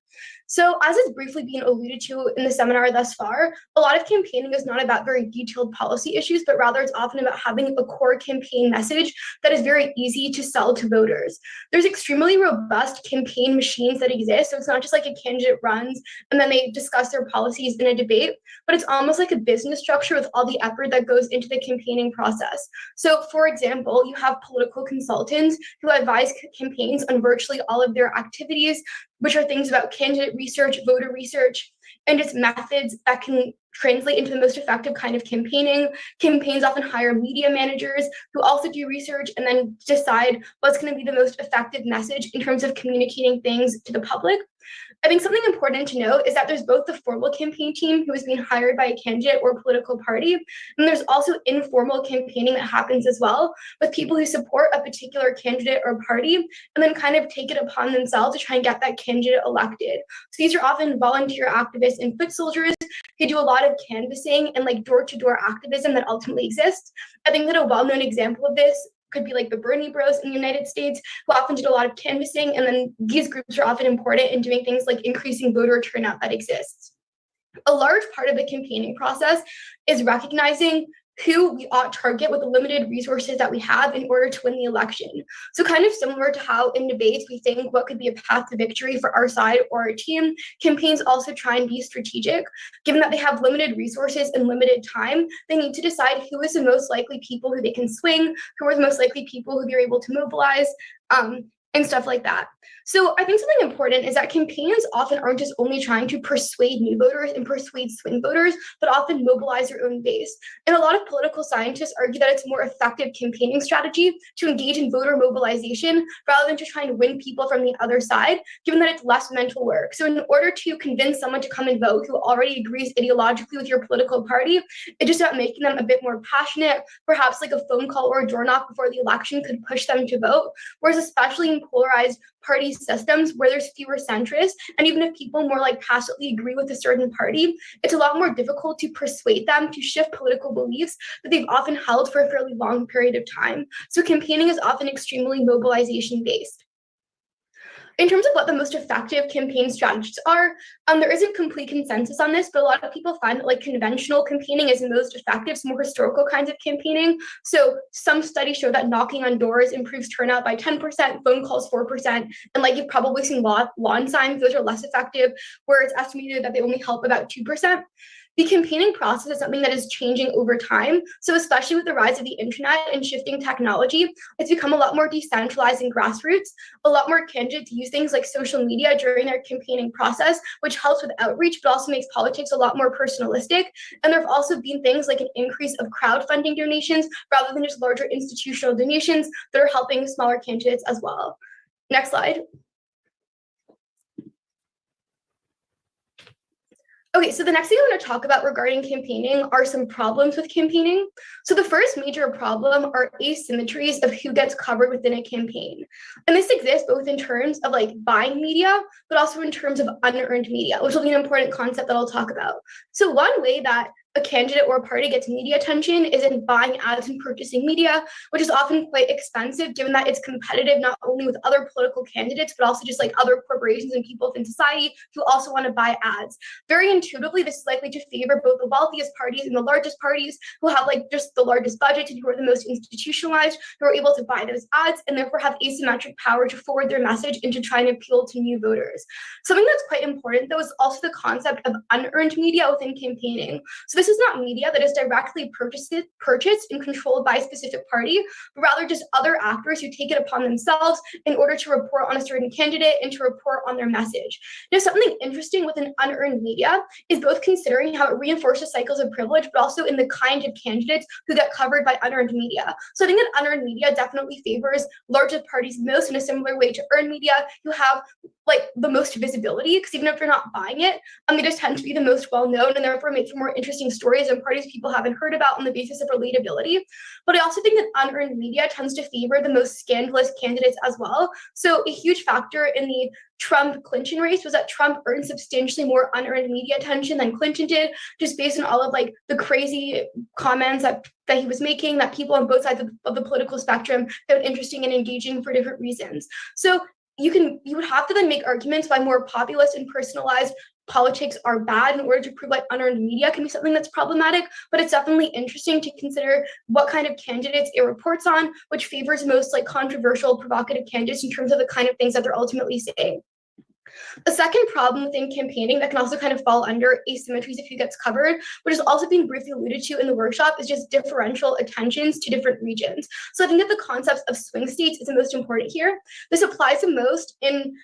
[SPEAKER 6] So as is briefly being alluded to in the seminar thus far, a lot of campaigning is not about very detailed policy issues, but rather it's often about having a core campaign message that is very easy to sell to voters. There's extremely robust campaign machines that exist. So it's not just like a candidate runs and then they discuss their policies in a debate, but it's almost like a business structure with all the effort that goes into the campaigning process. So for example, you have political consultants who advise campaigns on virtually all of their activities, which are things about candidate research, voter research, and its methods that can translate into the most effective kind of campaigning. Campaigns often hire media managers who also do research and then decide what's going to be the most effective message in terms of communicating things to the public. I think something important to note is that there's both the formal campaign team who is being hired by a candidate or political party, and there's also informal campaigning that happens as well with people who support a particular candidate or party and then kind of take it upon themselves to try and get that candidate elected. So these are often volunteer activists and foot soldiers who do a lot of canvassing and like door-to-door activism that ultimately exists. I think that a well-known example of this could be like the Bernie Bros in the United States, who often did a lot of canvassing, and then these groups are often important in doing things like increasing voter turnout that exists. A large part of the campaigning process is recognizing who we ought to target with the limited resources that we have in order to win the election. So kind of similar to how in debates we think what could be a path to victory for our side or our team, campaigns also try and be strategic. Given that they have limited resources and limited time, they need to decide who is the most likely people who they can swing, who are the most likely people who they're able to mobilize, and stuff like that. So I think something important is that campaigns often aren't just only trying to persuade new voters and persuade swing voters, but often mobilize their own base. And a lot of political scientists argue that it's a more effective campaigning strategy to engage in voter mobilization rather than to try and win people from the other side, given that it's less mental work. So in order to convince someone to come and vote who already agrees ideologically with your political party, it's just about making them a bit more passionate. Perhaps like a phone call or a door knock before the election could push them to vote. Whereas especially in polarized party systems where there's fewer centrists, and even if people more like tacitly agree with a certain party, it's a lot more difficult to persuade them to shift political beliefs that they've often held for a fairly long period of time. So campaigning is often extremely mobilization based. In terms of what the most effective campaign strategies are, there isn't complete consensus on this, but a lot of people find that like conventional campaigning is the most effective, some more historical kinds of campaigning. So some studies show that knocking on doors improves turnout by 10%, phone calls 4%, and like you've probably seen lawn signs, those are less effective, where it's estimated that they only help about 2%. The campaigning process is something that is changing over time. So especially with the rise of the internet and shifting technology, it's become a lot more decentralized and grassroots. A lot more candidates use things like social media during their campaigning process, which helps with outreach, but also makes politics a lot more personalistic. And there have also been things like an increase of crowdfunding donations rather than just larger institutional donations that are helping smaller candidates as well. Next slide. Okay, so the next thing I want to talk about regarding campaigning are some problems with campaigning. So the first major problem are asymmetries of who gets covered within a campaign. And this exists both in terms of like buying media, but also in terms of unearned media, which will be an important concept that I'll talk about. So one way that a candidate or a party gets media attention is in buying ads and purchasing media, which is often quite expensive given that it's competitive not only with other political candidates, but also just like other corporations and people in society who also want to buy ads. Very intuitively, this is likely to favor both the wealthiest parties and the largest parties who have like just the largest budgets and who are the most institutionalized, who are able to buy those ads and therefore have asymmetric power to forward their message and to try and appeal to new voters. Something that's quite important though is also the concept of unearned media within campaigning. So this is not media that is directly purchased and controlled by a specific party, but rather just other actors who take it upon themselves in order to report on a certain candidate and to report on their message. Now, something interesting within unearned media is both considering how it reinforces cycles of privilege, but also in the kind of candidates who get covered by unearned media. So I think that unearned media definitely favors largest parties most in a similar way to earned media, who have like the most visibility, because even if they're not buying it, they just tend to be the most well-known and therefore make for more interesting stories and parties people haven't heard about on the basis of relatability. But I also think that unearned media tends to favor the most scandalous candidates as well. So a huge factor in the Trump-Clinton race was that Trump earned substantially more unearned media attention than Clinton did, just based on all of like the crazy comments that he was making that people on both sides of the political spectrum found interesting and engaging for different reasons. So you would have to then make arguments why more populist and personalized politics are bad in order to prove like unearned media can be something that's problematic, but it's definitely interesting to consider what kind of candidates it reports on, which favors most like controversial, provocative candidates in terms of the kind of things that they're ultimately saying. A second problem within campaigning that can also kind of fall under asymmetries if it gets covered, which is also being briefly alluded to in the workshop, is just differential attentions to different regions. So I think that the concept of swing states is the most important here. This applies the most in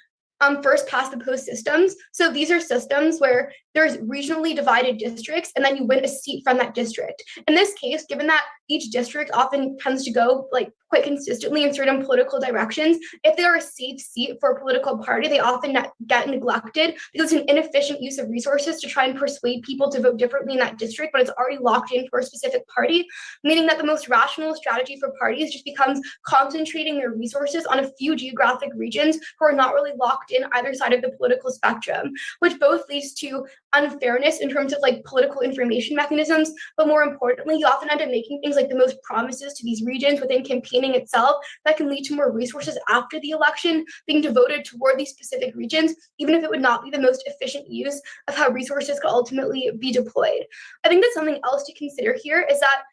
[SPEAKER 6] first past the post systems. So these are systems where there's regionally divided districts and then you win a seat from that district. In this case, given that each district often tends to go like quite consistently in certain political directions, if they are a safe seat for a political party, they often get neglected because it's an inefficient use of resources to try and persuade people to vote differently in that district, but it's already locked in for a specific party, meaning that the most rational strategy for parties just becomes concentrating their resources on a few geographic regions who are not really locked in either side of the political spectrum, which both leads to unfairness in terms of like political information mechanisms, but more importantly, you often end up making things like the most promises to these regions within campaigning itself that can lead to more resources after the election being devoted toward these specific regions, even if it would not be the most efficient use of how resources could ultimately be deployed. I think that something else to consider here is that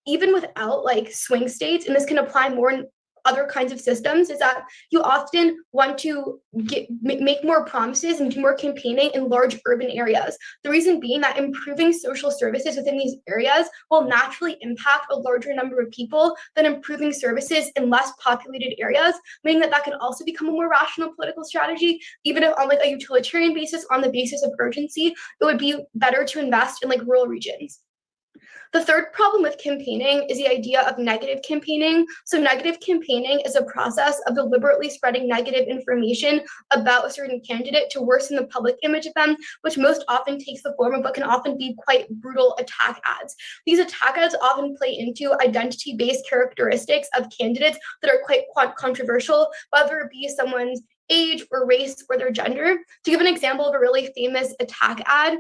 [SPEAKER 6] even without like swing states, and this can apply more in other kinds of systems, is that you often want to make more promises and do more campaigning in large urban areas. The reason being that improving social services within these areas will naturally impact a larger number of people than improving services in less populated areas, meaning that that can also become a more rational political strategy, even if on like a utilitarian basis, on the basis of urgency, it would be better to invest in like rural regions. The third problem with campaigning is the idea of negative campaigning. So negative campaigning is a process of deliberately spreading negative information about a certain candidate to worsen the public image of them, which most often takes the form of what can often be quite brutal attack ads. These attack ads often play into identity-based characteristics of candidates that are quite controversial, whether it be someone's age or race or their gender. To give an example of a really famous attack ad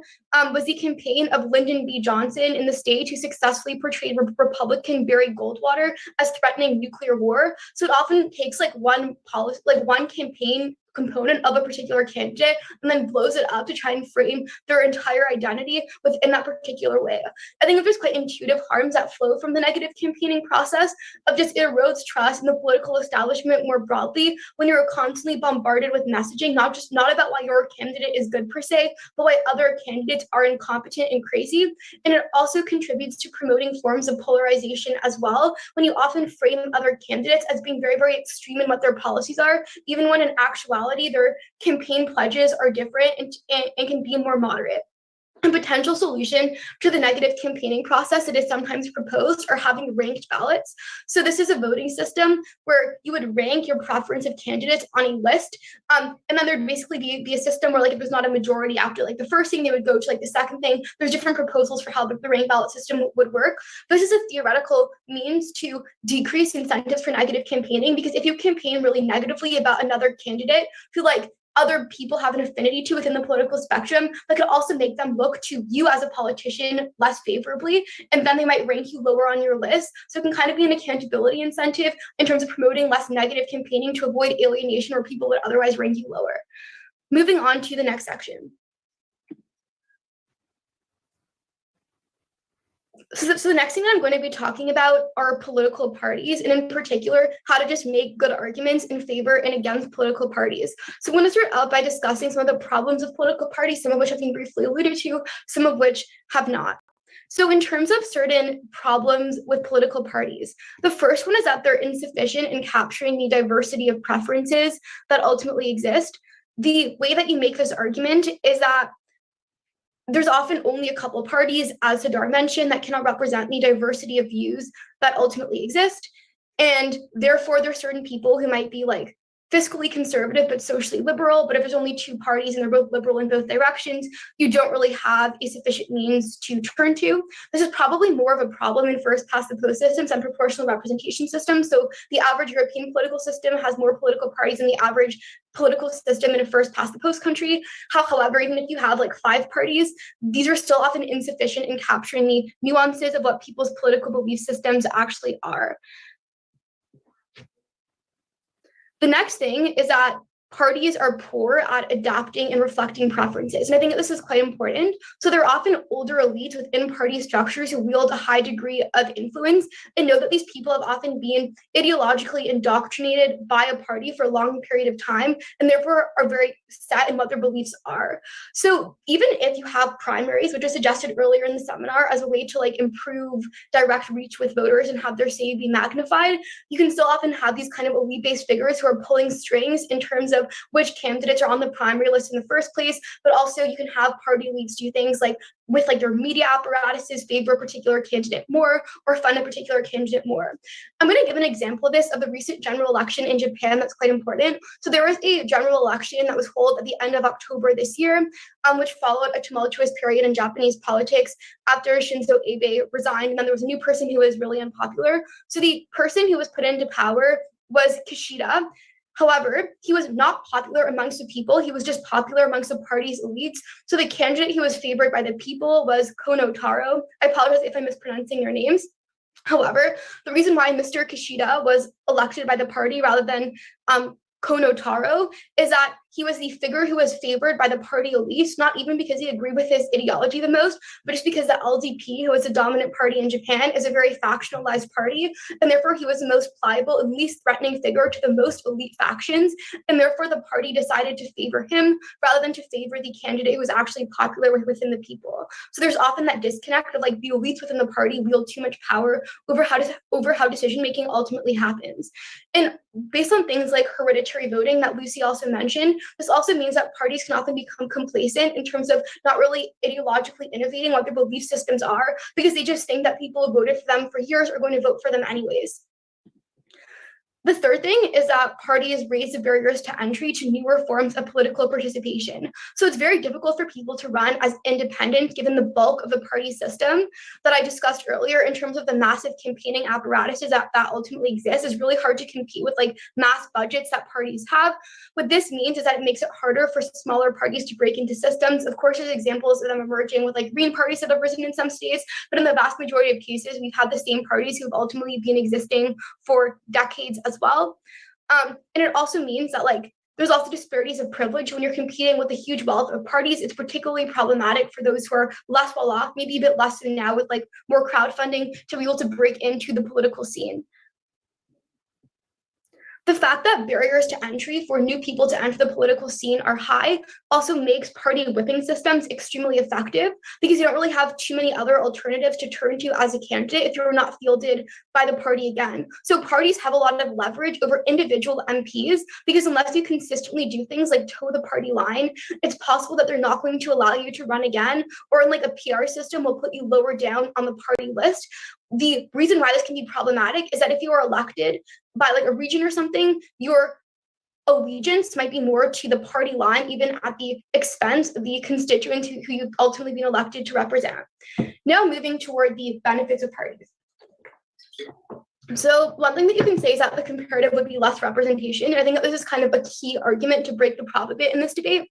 [SPEAKER 6] was the campaign of Lyndon B. Johnson in the state, who successfully portrayed Republican Barry Goldwater as threatening nuclear war. So it often takes like one policy, like one campaign component of a particular candidate and then blows it up to try and frame their entire identity within that particular way. I think there's quite intuitive harms that flow from the negative campaigning process of just it erodes trust in the political establishment more broadly when you're constantly bombarded with messaging, not about why your candidate is good per se, but why other candidates are incompetent and crazy. And it also contributes to promoting forms of polarization as well, when you often frame other candidates as being very, very extreme in what their policies are, even when in actuality their campaign pledges are different and can be more moderate. A potential solution to the negative campaigning process that is sometimes proposed are having ranked ballots. So this is a voting system where you would rank your preference of candidates on a list. And then there'd basically be a system where like if there's not a majority after like the first thing, they would go to like the second thing. There's different proposals for how the ranked ballot system would work. This is a theoretical means to decrease incentives for negative campaigning, because if you campaign really negatively about another candidate who like other people have an affinity to within the political spectrum, that could also make them look to you as a politician less favorably, and then they might rank you lower on your list. So it can kind of be an accountability incentive in terms of promoting less negative campaigning to avoid alienation where people would otherwise rank you lower. Moving on to the next section. So the next thing I'm going to be talking about are political parties, and in particular, how to just make good arguments in favor and against political parties. So I'm going to start out by discussing some of the problems of political parties, some of which have been briefly alluded to, some of which have not. So in terms of certain problems with political parties, the first one is that they're insufficient in capturing the diversity of preferences that ultimately exist. The way that you make this argument is that there's often only a couple parties, as Hadar mentioned, that cannot represent the diversity of views that ultimately exist. And therefore, there's certain people who might be like fiscally conservative but socially liberal. But if there's only two parties and they're both liberal in both directions, you don't really have a sufficient means to turn to. This is probably more of a problem in first past the post systems and proportional representation systems. So the average European political system has more political parties than the average political system in a first past the post country. However, even if you have like 5 parties, these are still often insufficient in capturing the nuances of what people's political belief systems actually are. The next thing is that parties are poor at adapting and reflecting preferences. And I think that this is quite important. So they're often older elites within party structures who wield a high degree of influence and know that these people have often been ideologically indoctrinated by a party for a long period of time and therefore are very set in what their beliefs are. So even if you have primaries, which I suggested earlier in the seminar as a way to like improve direct reach with voters and have their say be magnified, you can still often have these kind of elite-based figures who are pulling strings in terms of which candidates are on the primary list in the first place, but also you can have party elites do things like with like their media apparatuses favor a particular candidate more or fund a particular candidate more. I'm going to give an example of this of the recent general election in Japan that's quite important. So there was a general election that was held at the end of October this year, which followed a tumultuous period in Japanese politics after Shinzo Abe resigned, and then there was a new person who was really unpopular. So the person who was put into power was Kishida. However, he was not popular amongst the people. He was just popular amongst the party's elites. So the candidate who was favored by the people was Kono Taro. I apologize if I'm mispronouncing their names. However, the reason why Mr. Kishida was elected by the party rather than Kono Taro is that he was the figure who was favored by the party elites, not even because he agreed with his ideology the most, but just because the LDP, who is the dominant party in Japan, is a very factionalized party, and therefore he was the most pliable and least threatening figure to the most elite factions, and therefore the party decided to favor him rather than to favor the candidate who was actually popular within the people. So there's often that disconnect of like the elites within the party wield too much power over how decision-making ultimately happens. And based on things like hereditary voting that Lucy also mentioned, this also means that parties can often become complacent in terms of not really ideologically innovating what their belief systems are because they just think that people who voted for them for years are going to vote for them anyways. The third thing is that parties raise the barriers to entry to newer forms of political participation. So it's very difficult for people to run as independent given the bulk of the party system that I discussed earlier in terms of the massive campaigning apparatuses that ultimately exist. It's really hard to compete with like mass budgets that parties have. What this means is that it makes it harder for smaller parties to break into systems. Of course, there's examples of them emerging with like green parties that have risen in some states, but in the vast majority of cases, we've had the same parties who have ultimately been existing for decades as well. And it also means that like there's also disparities of privilege when you're competing with a huge wealth of parties. It's particularly problematic for those who are less well off, maybe a bit less than now with like more crowdfunding to be able to break into the political scene. The fact that barriers to entry for new people to enter the political scene are high also makes party whipping systems extremely effective because you don't really have too many other alternatives to turn to as a candidate if you're not fielded by the party again. So parties have a lot of leverage over individual MPs because unless you consistently do things like toe the party line, it's possible that they're not going to allow you to run again, or in like a PR system will put you lower down on the party list. The reason why this can be problematic is that if you are elected by like a region or something, your allegiance might be more to the party line, even at the expense of the constituents who you've ultimately been elected to represent. Now moving toward the benefits of parties. So one thing that you can say is that the comparative would be less representation. And I think that this is kind of a key argument to break the prop a bit in this debate.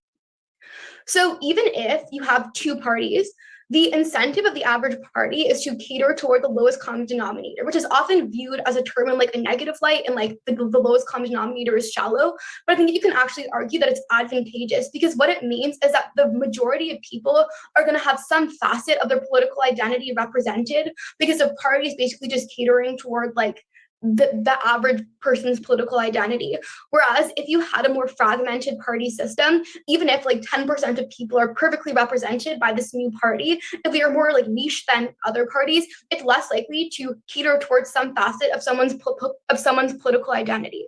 [SPEAKER 6] So even if you have two parties, the incentive of the average party is to cater toward the lowest common denominator, which is often viewed as a term in like a negative light and like the lowest common denominator is shallow. But I think you can actually argue that it's advantageous because what it means is that the majority of people are going to have some facet of their political identity represented because the party is basically just catering toward like the average person's political identity. Whereas if you had a more fragmented party system, even if like 10% of people are perfectly represented by this new party, if they are more like niche than other parties, it's less likely to cater towards some facet of someone's political identity.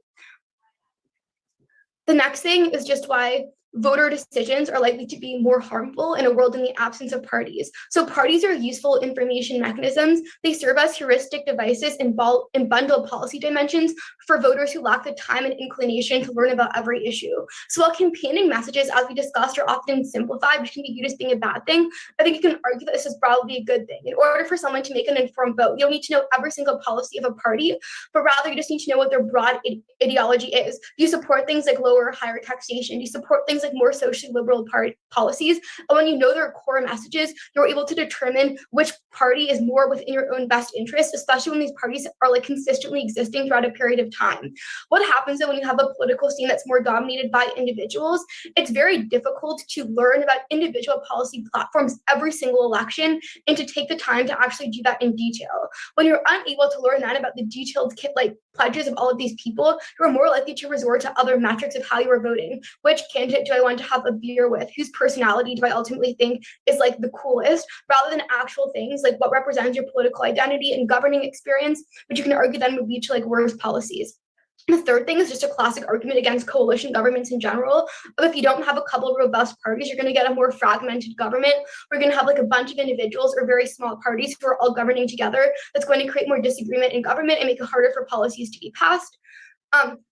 [SPEAKER 6] The next thing is just why voter decisions are likely to be more harmful in a world in the absence of parties. So parties are useful information mechanisms. They serve as heuristic devices and bundle policy dimensions for voters who lack the time and inclination to learn about every issue. So while campaigning messages, as we discussed, are often simplified, which can be viewed as being a bad thing, I think you can argue that this is probably a good thing. In order for someone to make an informed vote, you don't need to know every single policy of a party, but rather you just need to know what their broad ideology is. Do you support things like lower or higher taxation? Do you support things things like more socially liberal policies. And when you know their core messages, you're able to determine which party is more within your own best interest, especially when these parties are like consistently existing throughout a period of time. What happens though when you have a political scene that's more dominated by individuals, it's very difficult to learn about individual policy platforms every single election and to take the time to actually do that in detail. When you're unable to learn that about the detailed like pledges of all of these people, you're more likely to resort to other metrics of how you are voting. Which candidate do I want to have a beer with? Whose personality do I ultimately think is like the coolest, rather than actual things like what represents your political identity and governing experience, which you can argue then would lead to like worse policies. The third thing is just a classic argument against coalition governments in general. But if you don't have a couple of robust parties, you're going to get a more fragmented government. We're going to have like a bunch of individuals or very small parties who are all governing together. That's going to create more disagreement in government and make it harder for policies to be passed.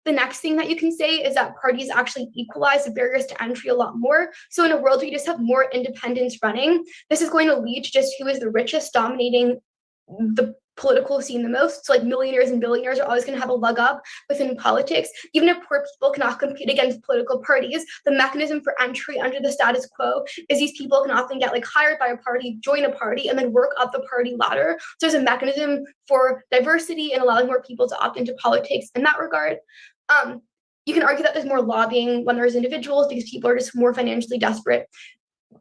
[SPEAKER 6] The next thing that you can say is that parties actually equalize the barriers to entry a lot more. So in a world where you just have more independents running, this is going to lead to just who is the richest dominating the political scene the most. So like millionaires and billionaires are always going to have a leg up within politics. Even if poor people cannot compete against political parties, the mechanism for entry under the status quo is these people can often get like hired by a party, join a party, and then work up the party ladder. So there's a mechanism for diversity and allowing more people to opt into politics in that regard. You can argue that there's more lobbying when there's individuals because people are just more financially desperate,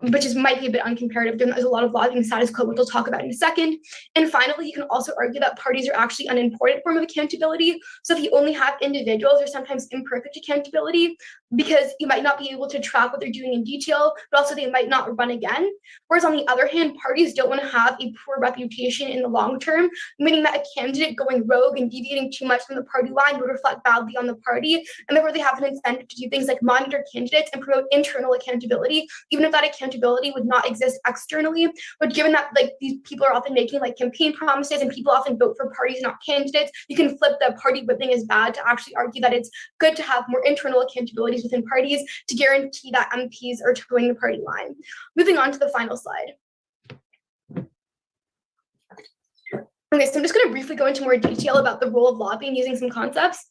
[SPEAKER 6] which might be a bit uncomparative. There's a lot of lobbying status quo, which we'll talk about in a second. And finally, you can also argue that parties are actually an important form of accountability. So if you only have individuals, there's sometimes imperfect accountability because you might not be able to track what they're doing in detail, but also they might not run again. Whereas on the other hand, parties don't want to have a poor reputation in the long term, meaning that a candidate going rogue and deviating too much from the party line would reflect badly on the party. And therefore they have an incentive to do things like monitor candidates and promote internal accountability, even if that accountability would not exist externally. But given that like these people are often making like campaign promises and people often vote for parties, not candidates, you can flip the party whipping is bad to actually argue that it's good to have more internal accountabilities within parties to guarantee that MPs are toeing the party line. Moving on to the final slide. Okay, so I'm just going to briefly go into more detail about the role of lobbying using some concepts.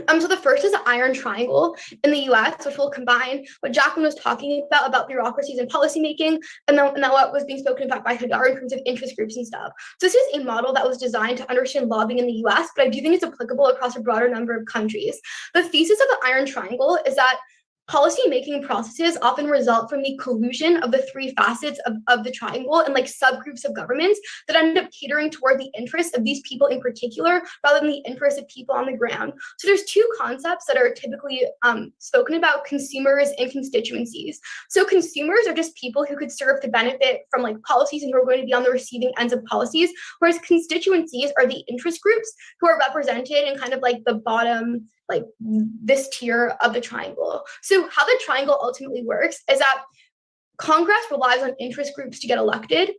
[SPEAKER 6] So the first is the iron triangle in the US, which will combine what Jacqueline was talking about bureaucracies and policymaking, and then what was being spoken about by Hadar in terms of interest groups and stuff. So this is a model that was designed to understand lobbying in the US, but I do think it's applicable across a broader number of countries. The thesis of the iron triangle is that policy-making processes often result from the collusion of the three facets of the triangle and like subgroups of governments that end up catering toward the interests of these people in particular, rather than the interests of people on the ground. So there's two concepts that are typically spoken about: consumers and constituencies. So consumers are just people who could serve to benefit from like policies and who are going to be on the receiving ends of policies, whereas constituencies are the interest groups who are represented in kind of like the bottom, like this tier of the triangle. So how the triangle ultimately works is that Congress relies on interest groups to get elected.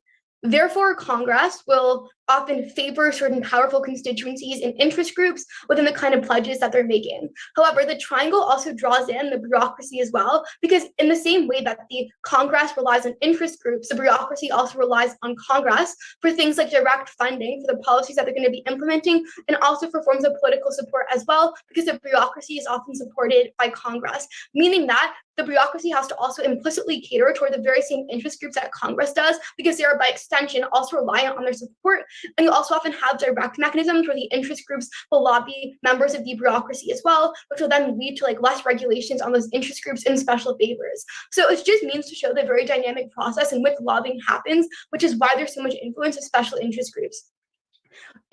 [SPEAKER 6] Therefore, Congress will often favor certain powerful constituencies and interest groups within the kind of pledges that they're making. However, the triangle also draws in the bureaucracy as well, because in the same way that the Congress relies on interest groups, the bureaucracy also relies on Congress for things like direct funding for the policies that they're going to be implementing, and also for forms of political support as well, because the bureaucracy is often supported by Congress, meaning that the bureaucracy has to also implicitly cater toward the very same interest groups that Congress does, because they are by extension also reliant on their support. And you also often have direct mechanisms where the interest groups will lobby members of the bureaucracy as well, which will then lead to like less regulations on those interest groups and special favors. So it just means to show the very dynamic process in which lobbying happens, which is why there's so much influence of special interest groups.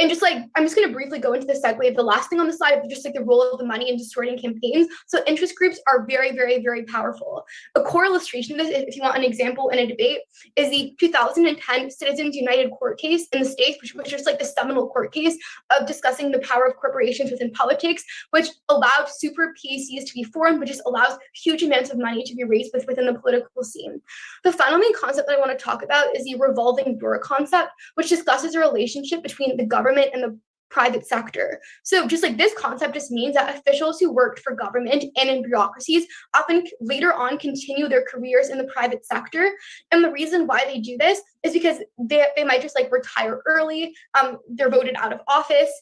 [SPEAKER 6] And just like, I'm just going to briefly go into the segue of the last thing on the slide, of just like the role of the money in distorting campaigns. So interest groups are very, very, very powerful. A core illustration of this, if you want an example in a debate, is the 2010 Citizens United court case in the States, which is like the seminal court case of discussing the power of corporations within politics, which allowed super PACs to be formed, which just allows huge amounts of money to be raised within the political scene. The final main concept that I want to talk about is the revolving door concept, which discusses a relationship between the government and the private sector. So just like this concept just means that officials who worked for government and in bureaucracies often later on continue their careers in the private sector. And the reason why they do this is because they might just like retire early, they're voted out of office,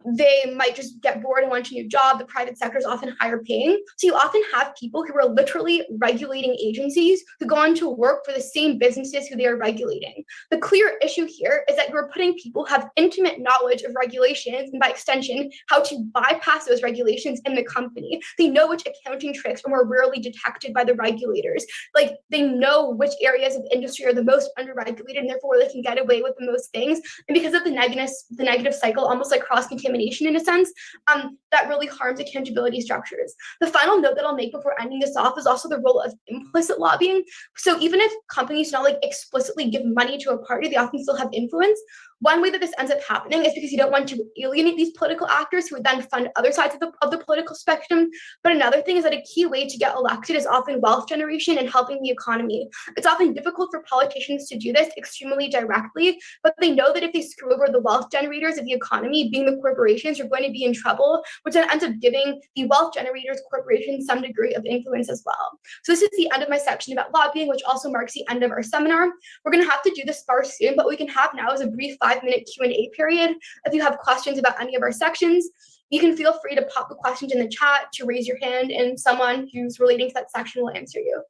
[SPEAKER 6] they might just get bored and want a new job. The private sector is often higher paying. So you often have people who are literally regulating agencies who go on to work for the same businesses who they are regulating. The clear issue here is that you're putting people who have intimate knowledge of regulations and by extension, how to bypass those regulations in the company. They know which accounting tricks are more rarely detected by the regulators. Like they know which areas of industry are the most underregulated and therefore they can get away with the most things. And because of the negative cycle, almost like cross-contamination in a sense, that really harms accountability structures. The final note that I'll make before ending this off is also the role of implicit lobbying. So even if companies do not like explicitly give money to a party, they often still have influence. One way that this ends up happening is because you don't want to alienate these political actors who would then fund other sides of the political spectrum. But another thing is that a key way to get elected is often wealth generation and helping the economy. It's often difficult for politicians to do this extremely directly, but they know that if they screw over the wealth generators of the economy, being the corporations, you're going to be in trouble, which then ends up giving the wealth generators corporations some degree of influence as well. So this is the end of my section about lobbying, which also marks the end of our seminar. We're going to have to do this far soon, but what we can have now is a brief 5-minute Q&A period. If you have questions about any of our sections, you can feel free to pop the questions in the chat, to raise your hand, and someone who's relating to that section will answer you.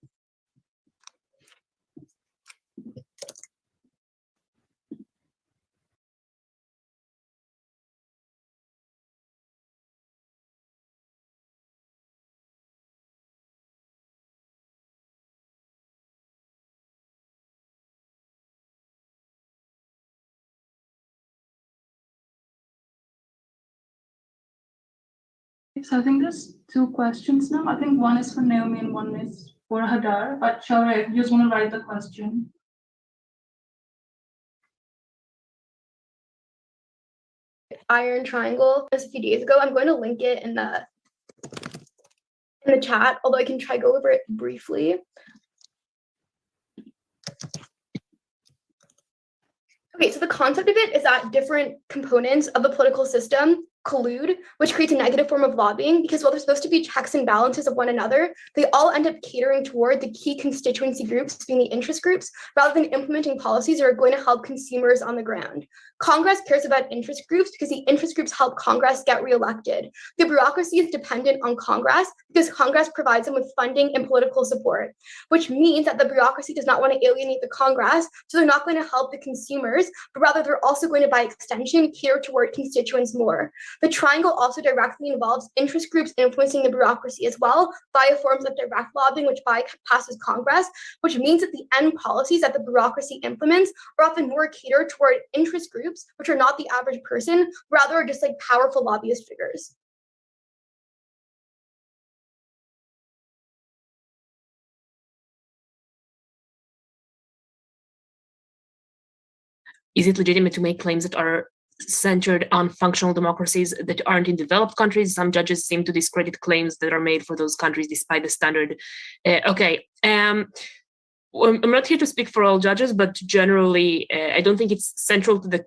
[SPEAKER 1] So I think there's 2 questions now. I think one is for Naomi and one is for Hadar. But Shaurya, if you just want to write the question.
[SPEAKER 6] Iron Triangle just a few days ago. I'm going to link it in the chat, although I can try go over it briefly. Okay, so the concept of it is that different components of the political system collude, which creates a negative form of lobbying, because while they're supposed to be checks and balances of one another, they all end up catering toward the key constituency groups, being the interest groups, rather than implementing policies that are going to help consumers on the ground. Congress cares about interest groups because the interest groups help Congress get reelected. The bureaucracy is dependent on Congress because Congress provides them with funding and political support, which means that the bureaucracy does not want to alienate the Congress, so they're not going to help the consumers, but rather they're also going to, by extension, cater toward constituents more. The triangle also directly involves interest groups influencing the bureaucracy as well via forms of direct lobbying, which bypasses Congress, which means that the end policies that the bureaucracy implements are often more catered toward interest groups, which are not the average person, rather are just like powerful lobbyist figures.
[SPEAKER 3] Is it legitimate to make claims that are centered on functional democracies that aren't in developed countries? Some judges seem to discredit claims that are made for those countries despite the standard. I'm not here to speak for all judges, but generally, I don't think it's central to the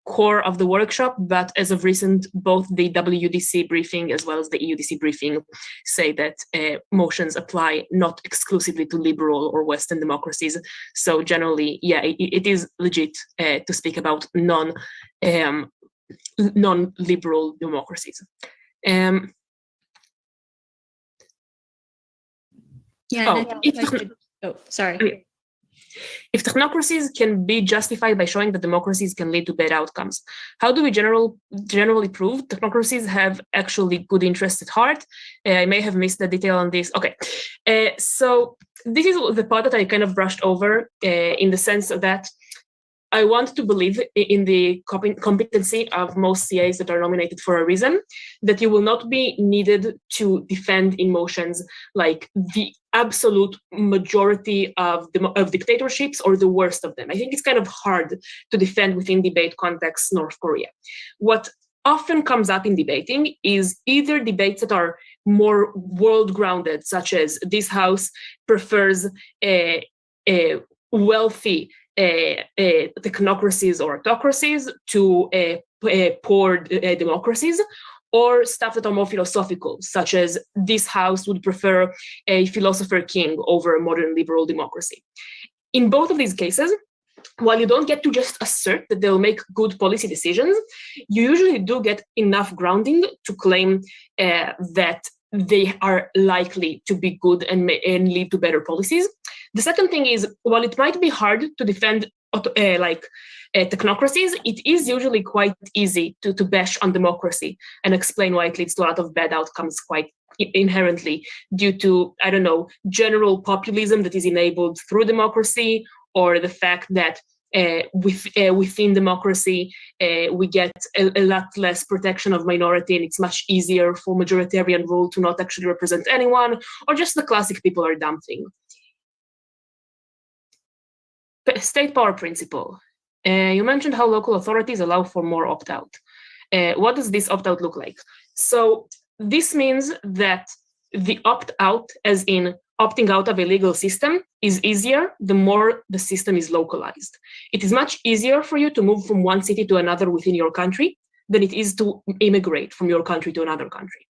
[SPEAKER 3] core of the workshop, but as of recent, both the WDC briefing as well as the EUDC briefing say that motions apply not exclusively to liberal or Western democracies. So generally, yeah, it is legit to speak about non-liberal democracies.
[SPEAKER 4] Sorry.
[SPEAKER 3] If technocracies can be justified by showing that democracies can lead to bad outcomes, how do we generally prove technocracies have actually good interests at heart? I may have missed the detail on this. Okay, so this is the part that I kind of brushed over in the sense that I want to believe in the competency of most CAs that are nominated for a reason, that you will not be needed to defend in motions like the absolute majority of dictatorships or the worst of them. I think it's kind of hard to defend within debate context North Korea. What often comes up in debating is either debates that are more world-grounded, such as this house prefers a wealthy technocracies or autocracies to poor democracies, or stuff that are more philosophical, such as this house would prefer a philosopher king over a modern liberal democracy. In both of these cases, while you don't get to just assert that they'll make good policy decisions, you usually do get enough grounding to claim that they are likely to be good and lead to better policies. The second thing is, while it might be hard to defend technocracies, it is usually quite easy to bash on democracy and explain why it leads to a lot of bad outcomes quite inherently due to, I don't know, general populism that is enabled through democracy, or the fact that within democracy, we get a lot less protection of minority, and it's much easier for majoritarian rule to not actually represent anyone, or just the classic people are dumb thing. State power principle. You mentioned how local authorities allow for more opt-out. What does this opt-out look like? So this means that the opt-out, as in opting out of a legal system, is easier the more the system is localized. It is much easier for you to move from one city to another within your country than it is to immigrate from your country to another country.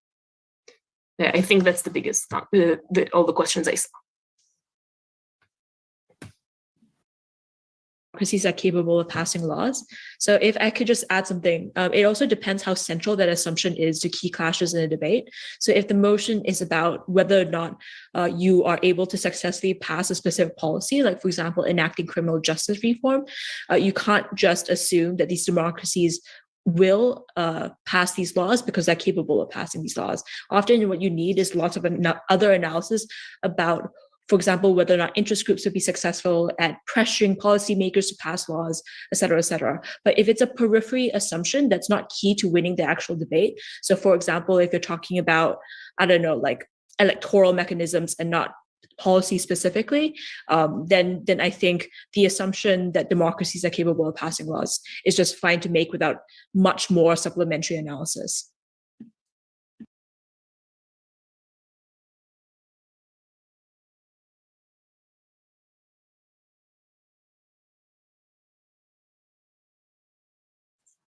[SPEAKER 3] Yeah, I think that's the biggest, all the questions I saw.
[SPEAKER 4] Democracies are capable of passing laws. So if I could just add something, it also depends how central that assumption is to key clashes in a debate. So if the motion is about whether or not you are able to successfully pass a specific policy, like for example, enacting criminal justice reform, you can't just assume that these democracies will pass these laws because they're capable of passing these laws. Often what you need is lots of other analysis about, for example, whether or not interest groups would be successful at pressuring policymakers to pass laws, et cetera, et cetera. But if it's a periphery assumption that's not key to winning the actual debate, so for example, if you're talking about, I don't know, like electoral mechanisms and not policy specifically, then I think the assumption that democracies are capable of passing laws is just fine to make without much more supplementary analysis.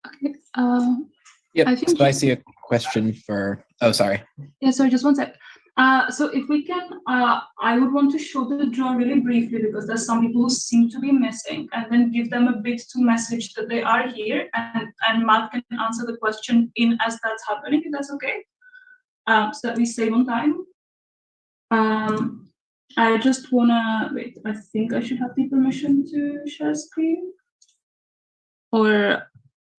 [SPEAKER 1] Okay.
[SPEAKER 5] Yep.
[SPEAKER 1] I think
[SPEAKER 5] So I see a question for, oh, sorry.
[SPEAKER 1] Yeah, sorry, just one sec. So if we can, I would want to show the draw really briefly because there's some people who seem to be missing, and then give them a bit to message that they are here, and Mark can answer the question in as that's happening, if that's okay. So that we save on time. I just wanna, wait, I think I should have the permission to share screen. Or,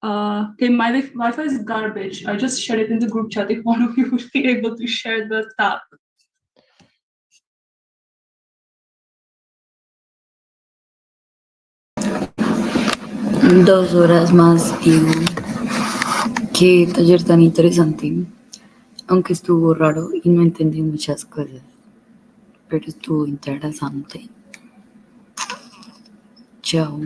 [SPEAKER 1] okay, my Wi-Fi is garbage. I just shared it in the group chat if one of you would be able to share the tab.
[SPEAKER 7] Dos horas más, digo. Qué taller tan interesante. Aunque estuvo raro y no entendí muchas cosas, pero estuvo interesante. Chao.